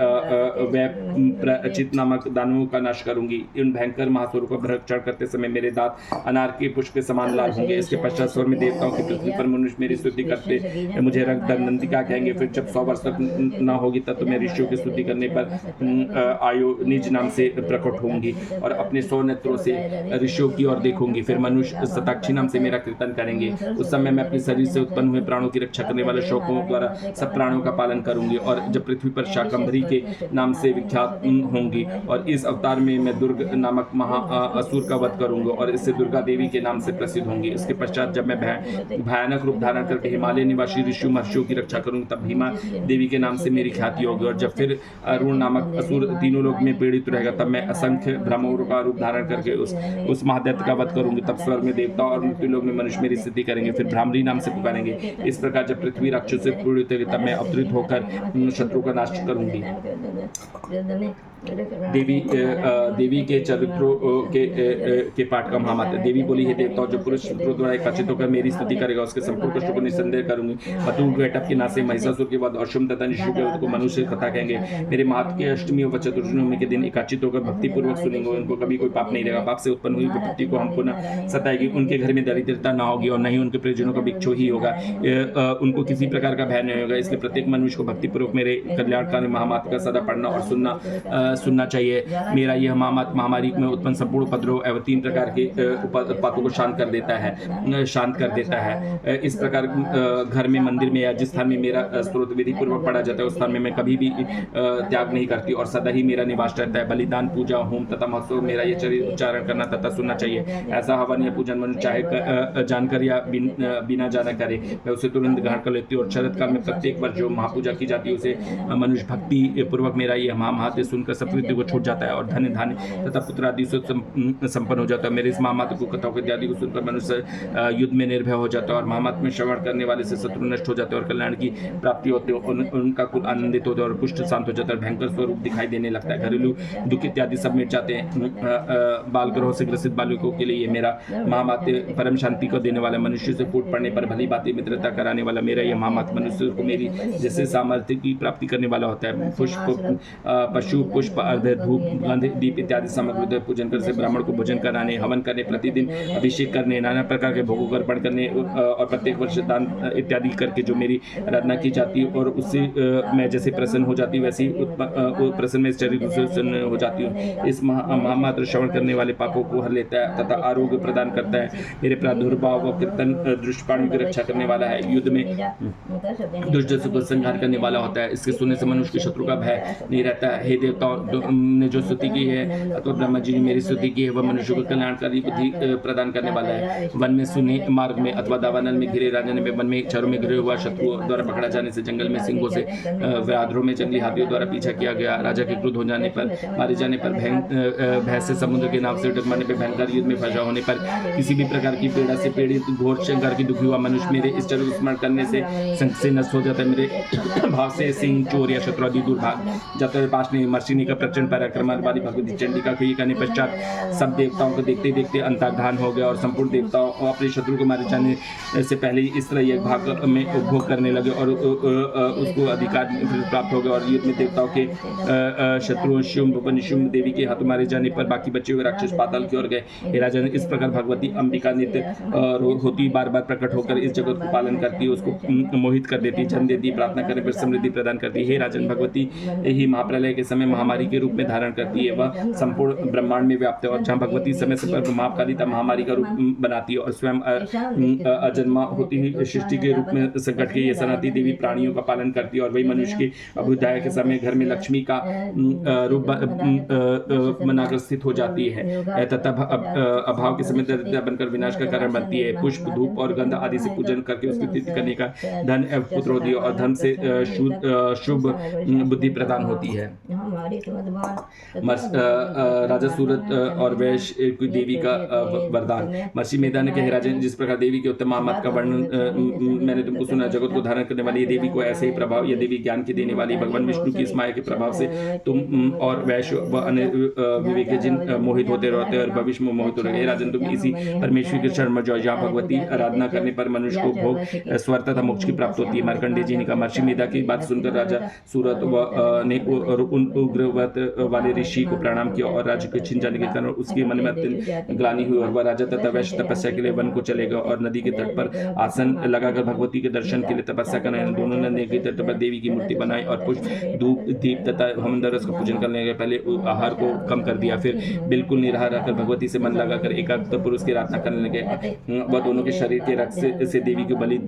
वैप्रचित नामक दानवों का नाश करूंगी। इन भयंकर महासुरों को भक्षण करते समय मेरे दांत अनार के पुष्प के समान लाल होंगे। इसके पश्चात स्वर्ग में देवताओं की पृथ्वी पर मनुष्य मेरी स्तुति करते मुझे रक्त नंदिका कहेंगे। फिर जब 100 वर्ष तक न होगी तब तो मैं ऋषियों की स्तुति करने पर आयु निज नाम से प्रकट होंगी और अपने 100 नेत्रों से ऋषियों की ओर देखूंगी। फिर मनुष्य शताक्षी नाम से मेरा कीर्तन करेंगे। उस समय मैं अपने शरीर से उत्पन्न हुए प्राणों की रक्षा करने वाले शौकों द्वारा सब प्राणों का पालन करूंगी और जब पृथ्वी पर शाकंभरी के नाम से विख्यात होंगी और इस अवतार में मैं दुर्ग नामक महा असुर का वध करूंगा और इससे दुर्गा देवी के नाम से प्रसिद्ध होंगी। इसके पश्चात जब मैं भयानक रूप धारण करके हिमालय निवासी ऋषि महर्षियों की रक्षा करूंगी तब भीमा देवी के नाम से मेरी ख्याति होगी। और जब फिर अरुण नामक असुर तीनों लोक में पीड़ित रहेगा तब मैं असंख्य भ्रमरों का रूप धारण करके उस महादैत्य का वध करूंगी। तब स्वर्ग में देवता और मृत्यु लोक में मनुष्य मेरी स्थिति करेंगे। फिर भ्रामरी नाम से पुकारेंगे। इस प्रकार जब पृथ्वी राक्षस से पीड़ित होगी तब मैं अवतरित होकर शत्रु का नाश करूंगी। देवी के चरित्रों के पाठ का महामत। देवी बोली है देवताओं जो पुरुष शत्रुओं द्वारा एकत्रित होकर मेरी स्तुति करेगा उसके संपूर्ण कष्टों को निस्संदेह करूंगी। मधु गेटअप के नासे महिषासुर के बाद और शुंभ तथा निशुंभ के वध को मनुष्य कथा कहेंगे। मेरे महत्व के अष्टमी व चतुर्दशी के दिन एकत्रित होकर भक्ति पूर्वक सुनेंगे। उनको कभी कोई पाप नहीं रहेगा। पाप से उत्पन्न हुई विपत्ति को हम पुनः सताएगी। उनके घर में दरिद्रता न होगी और न ही उनके परिजनों का भिक्षु ही होगा। उनको किसी प्रकार का भय नहीं होगा। इसलिए प्रत्येक मनुष्य को भक्ति पूर्वक मेरे कल्याणकारी महामात्र का सदा पढ़ना और सुनना चाहिए। मेरा यह महामारी में उत्पन्न संपूर्ण उपद्रव एवं 3 प्रकार के उत्पातों को शांत कर देता है। इस प्रकार घर में मंदिर में या जिस स्थान में मेरा स्तोत्र विधि पूर्वक पढ़ा जाता है उस स्थान में मैं कभी भी त्याग नहीं करती और सदा ही मेरा निवास रहता है। बलिदान पूजा होम तथा महोत्सव मेरा ये चरित्र उच्चारण करना तथा सुनना चाहिए। ऐसा हवन या पूजन मनुष्य चाहे जानकर या बिना जाना करे मैं उसे तुरंत ग्रहण कर लेती हूँ। और शरद काल में प्रत्येक वर्ष जो महापूजा की जाती है उसे मनुष्य भक्ति पूर्वक मेरा यह महात्म्य सुनकर सत्कृत्य को छूट जाता है और धन धान्य तथा पुत्र आदि से संपन्न हो जाता है। मेरे इस महामात्र को कथाओं इत्यादि को सुनकर मनुष्य युद्ध में निर्भय हो जाता है और महामात्र में श्रवण करने वाले से शत्रु नष्ट हो जाते हैं और कल्याण की प्राप्ति होती है। उनका कुल आनंदित होता है और पुष्ट शांत हो जाता है, भयंकर स्वरूप दिखाई देने लगता है, घरेलू दुख इत्यादि सब मिट जाते हैं। बाल ग्रहों से ग्रसित बालकों के लिए मेरा महामात्र परम शांति को देने वाला, मनुष्य से फूट पड़ने पर भली बातें मित्रता कराने वाला मेरा यह महामात्र मनुष्य को मेरी जैसे सामर्थ्य की प्राप्ति करने वाला होता है। पुष्प पशु पुष्प अर्ध धूप गंध दीप इत्यादि सामग्री पूजन कर से ब्राह्मण को भोजन कराने, हवन करने, प्रतिदिन अभिषेक करने, नाना प्रकार के भोगों को अर्पण करने और प्रत्येक वर्ष दान इत्यादि करके जो मेरी आराधना की जाती है और उससे मैं जैसे प्रसन्न हो जाती हूँ वैसे ही प्रसन्न में शरीर से हो जाती हूँ। इस महामात्र श्रवण करने वाले पापों को हर लेता है तथा आरोग्य प्रदान करता है। मेरे प्रादुर्भाव व कीर्तन दुष्पाणियों की रक्षा करने वाला है, युद्ध में दुष्ट को संहार करने वाला होता है। इसके सुनने से मनुष्य के शत्रु का भय नहीं रहता है। हे देवताओं ने जो स्तुति की है अथवा ब्रह्मा जी ने मेरी स्तुति की है वह मनुष्य को कल्याणकारी बुद्धि प्रदान करने वाला है। वन में सुने मार्ग में अथवा दावानल में घिरे राजन में वन में चारों में घिरे हुआ शत्रुओं द्वारा पकड़ा जाने से, जंगल में सिंहों से, व्याघ्रों में जंगली हाथियों द्वारा पीछा किया गया, राजा के क्रोध हो जाने पर, मारे जाने पर, भय से समुद्र के नाव से डगमगाने पर, भयंकर युद्ध में फंसा होने पर, किसी भी प्रकार की पीड़ा से पीड़ित घोर शंकर की दुखी हुआ मनुष्य मेरे इस चरण स्मरण करने से संकट से नष्ट हो जाता है। मेरे भाव से सिंह चोर या शत्रु आदि दूर भाग जाते हैं। पाशनी मर्शिनी का प्रचंड पराक्रम वाली भगवती चंडिका के करने पश्चात सब देवताओं को देखते देखते अंतर्धान हो गया और संपूर्ण देवताओं अपने शत्रु को मारे जाने से पहले ही इस तरह एक भाग में उपभोग करने लगे और उसको अधिकार प्राप्त हो गया और युद्ध में देवताओं के शत्रु शुंभ निशुंभ देवी के हाथों मारे जाने पर बाकी बचे हुए राक्षस पाताल की ओर गए। हे राजन, इस प्रकार भगवती अंबिका नित्य होती बार बार प्रकट होकर इस जगत को पालन करती है, उसको मोहित कर देती, जन्म देती, प्रार्थना करने पर समृद्धि प्रदान करती है। हे राजन, भगवती ही महाप्रलय के समय महामारी के रूप में धारण करती है, वह संपूर्ण ब्रह्मांड में व्याप्त है और जहाँ भगवती समय से पर महाकालिता महामारी का रूप बनाती है और स्वयं अजन्मा होती हुई सृष्टि के रूप में संकट के ये सनाती देवी प्राणियों का पालन करती है और वही मनुष्य के अभ्युदय के समय घर में लक्ष्मी का रूप बनाकर स्थित हो जाती है तथा अभाव के समय दरिद्रता बनकर विनाश का कारण बनती है। पुष्प धूप और गंध आदि से पूजन करके उसकी स्तुति करने का धन एवं पुत्र होती है और धन से शुभ बुद्धि प्रदान होती है। राजा सूरत और वैश्य देवी का वरदान। महर्षि मेधा ने कहा, राजन, जिस प्रकार देवी के उत्तम महामत का वर्णन मैंने तुमको सुना, जगत को धारण करने वाली देवी को ऐसे ही प्रभाव, यह देवी ज्ञान की देने वाली भगवान विष्णु की इस माया के प्रभाव से तुम और वैश्य व अन्य विवेक जिन मोहित होते रहते और भविष्य में मोहित हो रहे। राजन, तुम इसी परमेश्वर के शरण में जाओ जहाँ भगवती आराधना करने पर मनुष्य को भोग स्वर तथा मोक्ष की प्राप्त होती है। मार्कंडेय जी ने कहा, महर्षि मेधा की बात सुनकर राजा सूरत ने उन उग्रव्रत वाले ऋषि को प्रणाम किया और राज्य को छीन जाने के कारण उसके मन में अत्यंत ग्लानि हुई और वह राजा तथा वैश्य तपस्या के लिए वन को चले गए और नदी के तट पर आसन लगाकर भगवती के दर्शन के लिए तपस्या करने। दोनों ने नदी के तट पर देवी की मूर्ति बनाई और पुष्प धूप दीप तथा होमदरस का पूजन करने के पहले आहार को कम कर दिया, फिर बिल्कुल निराहार रहकर भगवती से मन लगाकर एकाग्र पुरुष की आराधना करने लगे। वह दोनों के शरीर के रक्त से देवी को बलि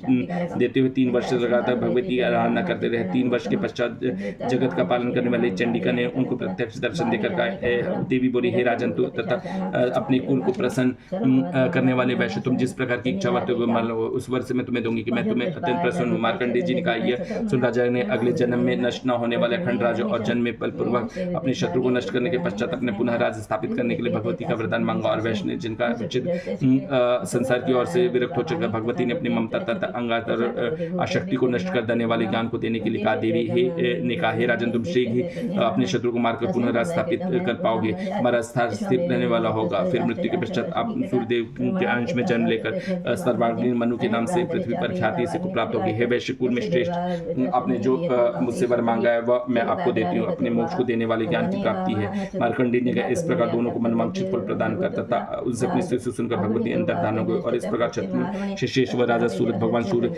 देते हुए 3 वर्ष लगातार भगवती की आराधना करते रहे। 3 वर्ष के पश्चात जगत का पालन करने वाली चंडिका ने उनको प्रत्यक्ष दर्शन देकर कहा, देवी बोली, हे राजन, तू तथा अपने कुल को प्रसन्न करने वाले वैश्य, तुम जिस प्रकार की इच्छा करते हो मान लो, उस वर्ष में तुम्हें दूंगी कि मैं तुम्हें अत्यंत प्रसन्न हूँ। मार्कंडेय जी ने कहा, यह सुन राजा ने अगले जन्म में नष्ट न होने वाले अखंड राज्य और जन्म में बलपूर्वक अपने शत्रु को नष्ट करने के पश्चात अपने पुनः राज्य स्थापित करने के लिए भगवती का वरदान मांगा और वैश्य ने जिनका विचित संसार की ओर से विरक्त हो चुका, भगवती ने अपनी ममता तथा अंगातर आशक्ति को नष्ट कर देने वाले ज्ञान को देने के लिए कहा। देवी ने कहा, हे राजन, तुम शीघ्र ही अपने शत्रु को मारकर पुनः राज्य स्थापित कर पाओगे, हमारा स्थान स्थिर रहने वाला होगा। फिर मृत्यु के पश्चात आप सूर्यदेव के अंश में जन्म लेकर सर्वांगीण मनु के नाम से पृथ्वी पर ख्याति से प्राप्त होगी। हे वैश्य कुल में श्रेष्ठ, आपने जो मुझसे वर मांगा है वह मैं आपको देती हूँ, अपने मोक्ष को देने वाले ज्ञान की प्राप्ति है। मार्कंडेय ने कहा, इस प्रकार दोनों को मनवांछित फल प्रदान करता था। उनसे अपनी स्तुति सुनकर भगवती अंतर्धान हो गई और इस प्रकार क्षत्रिय शेष व राजा सूरत भगवान सूर्य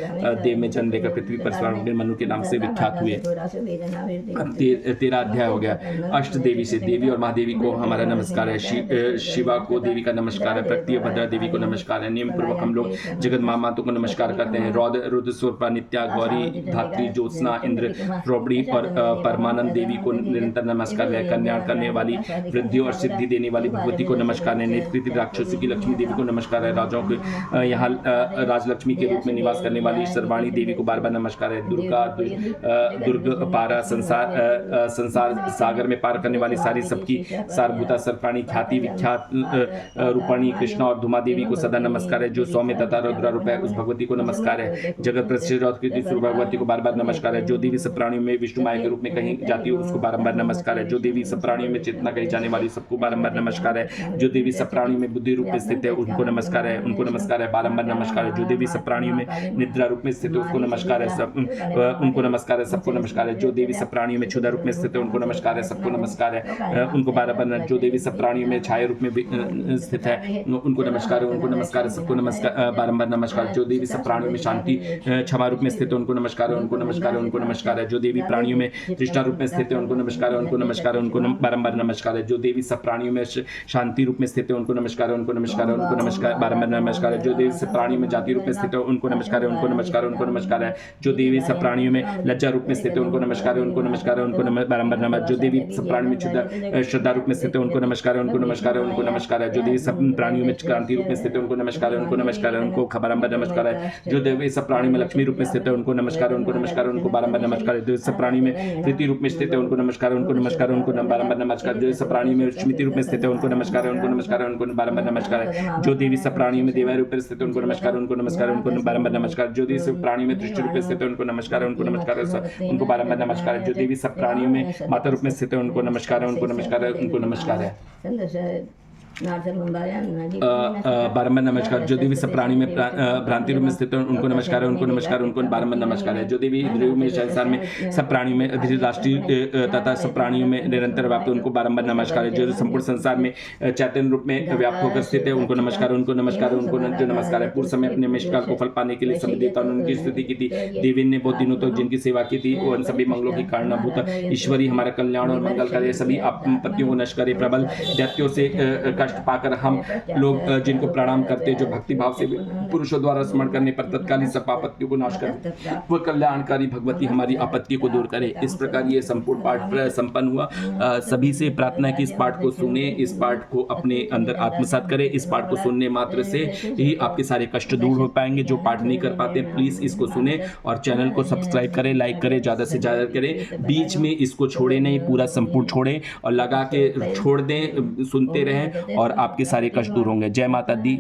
देव में जन्म लेकर पृथ्वी पर सर्वांगीण मनु के नाम से विख्यात हुए। 13 अध्याय हो गया। अष्ट देवी से देवी और महादेवी को हमारा नमस्कार है, शिवा को देवी का नमस्कार है, प्रकृति भद्रा देवी को नमस्कार है। नियम पूर्वक हम लोग जगत माताओं को नमस्कार करते हैं। रौद्र रुद्र स्वरूपा नित्या गौरी धात्री ज्योत्सना इंद्र द्रौपदी और परमानंद देवी को निरंतर नमस्कार है। कल्याण करने वाली वृद्धि और सिद्धि देने वाली भगवती को नमस्कार है। नेत्रकृति राक्षसों की लक्ष्मी देवी को नमस्कार है। राजाओं के यहाँ राजलक्ष्मी के रूप में निवास करने वाली सर्वाणी देवी को बार बार नमस्कार है। दुर्गा दुर्ग पारा संसार सागर में पार करने वाली सारी सबकी सारभूता सरप्राणी ख्याति विख्यात रूपाणी कृष्णा और धुमा देवी को सदा नमस्कार है। जो सौम्य तथा रुद्रा रूप है उस भगवती को नमस्कार है। जगत प्रसिद्ध और कृति स्वरूप भगवती को बार बार नमस्कार है। जो देवी सब प्राणियों में विष्णु माया के रूप में कहीं जाती है उसको बारंबार नमस्कार है। जो देवी सब प्राणियों में चेतना कही जाने वाली सबको बारंबार नमस्कार है। जो देवी सब प्राणियों में बुद्धि रूप में स्थित है उनको नमस्कार है, उनको नमस्कार है, बारंबार नमस्कार है। जो देवी सब प्राणियों में निद्रा रूप में स्थित है उसको नमस्कार है, सब उनको नमस्कार है, सबको नमस्कार है। जो देवी सब प्राणियों में क्षुधा रूप में स्थित है उनको नमस्कार है, सबको नमस्कार है, उनको बारंबार। जो देवी सब प्राणियों में छाया रूप में स्थित है उनको नमस्कार है, उनको नमस्कार है, सबको नमस्कार, बारंबार नमस्कार। जो देवी सब प्राणियों में शांति क्षमा रूप में स्थित है उनको नमस्कार है, उनको नमस्कार है, उनको नमस्कार है। जो देवी प्राणियों में तृष्णा रूप में स्थित है उनको नमस्कार है, उनको नमस्कार है, उनको बारंबार नमस्कार है। जो देवी सब प्राणियों में शांति रूप में स्थित है उनको नमस्कार है, उनको नमस्कार है, उनको नमस्कार, बारंबार नमस्कार है। जो देवी सब प्राणियों में जाति रूप में स्थित है उनको नमस्कार है, उनको नमस्कार है, उनको नमस्कार है। जो देवी सब प्राणियों में लज्जा रूप में स्थित है उनको नमस्कार है, उनको नमस्कार है, उनको बारंबार नमस्कार। जो देवी सब प्राणियों में श्रद्धा रूप में स्थित है उनको नमस्कार है, उनको नमस्कार है, उनको नमस्कार है। जो देवी सब प्राणियों में क्रांति रूप में स्थित है उनको नमस्कार है, उनको नमस्कार है, उनको बारंबार नमस्कार है। जो देवी सब प्राणी में लक्ष्मी रूप में स्थित है उनको नमस्कार है, उनको नमस्कार है, उनको बारंबार नमस्कार है। जो सब प्राणी में प्रीति रूप में स्थित है उनको नमस्कार है, उनको नमस्कार है, उनको बारंबार नमस्कार। जो सब प्राणी में स्मृति रूप में स्थित है उनको नमस्कार है, उनको नमस्कार है, उनको बारंबार नमस्कार है। जो देवी सब प्राणियों में देवा रूप में स्थित है उनको नमस्कार है, उनको नमस्कार है, उनको बारंबार नमस्कार। जो देवी सब प्राणियों में दृष्टि रूप में स्थित है उनको नमस्कार है, उनको नमस्कार है, उनको बारंबार नमस्कार है। जो देवी सब प्राणियों में माता रूप में स्थित है उनको नमस्कार है, उनको नमस्कार है, उनको नमस्कार है, बारंबार नमस्कार। जो देवी सब प्राणी में भ्रांति रूप में स्थित है उनको नमस्कार है, उनको नमस्कार, उनको बारंबार नमस्कार है। जो देवी इंद्रियों में संसार में सब प्राणियों में राष्ट्रीय तथा सब प्राणियों में निरंतर व्याप्त उनको बारंबार नमस्कार है। जो संपूर्ण संसार में चैतन्य रूप में व्याप्त होकर स्थित है उनको नमस्कार, उनको नमस्कार, उनको नमस्कार है। पूर्व समय अपने निष्काल को फल पाने के लिए सभी देवताओं ने उनकी स्तुति की थी। देवी ने बहुत दिनों तक जिनकी सेवा की थी वो सभी मंगलों की कारणभूत ईश्वरी हमारा कल्याण और मंगल करे, सभी आपत्तियों को नष्ट करे। प्रबल दैत्यों से कष्ट पाकर हम लोग जिनको प्रणाम करते हैं, जो भक्ति भाव से पुरुषों द्वारा स्मरण करने पर तत्काल ही सब आपत्तियों को नाश करते, वह कल्याणकारी भगवती हमारी आपत्ति को दूर करे। इस प्रकार ये संपूर्ण पाठ संपन्न हुआ। सभी से प्रार्थना है कि इस पाठ को सुने, इस पाठ को अपने अंदर आत्मसात करें। इस पाठ को सुनने मात्र से ही आपके सारे कष्ट दूर हो पाएंगे। जो पाठ नहीं कर पाते प्लीज इसको सुने और चैनल को सब्सक्राइब करें, लाइक करें, ज्यादा से ज्यादा करें। बीच में इसको छोड़े नहीं, पूरा संपूर्ण छोड़ें और लगा के छोड़ दें, सुनते रहें और आपके सारे कष्ट दूर होंगे। जय माता दी।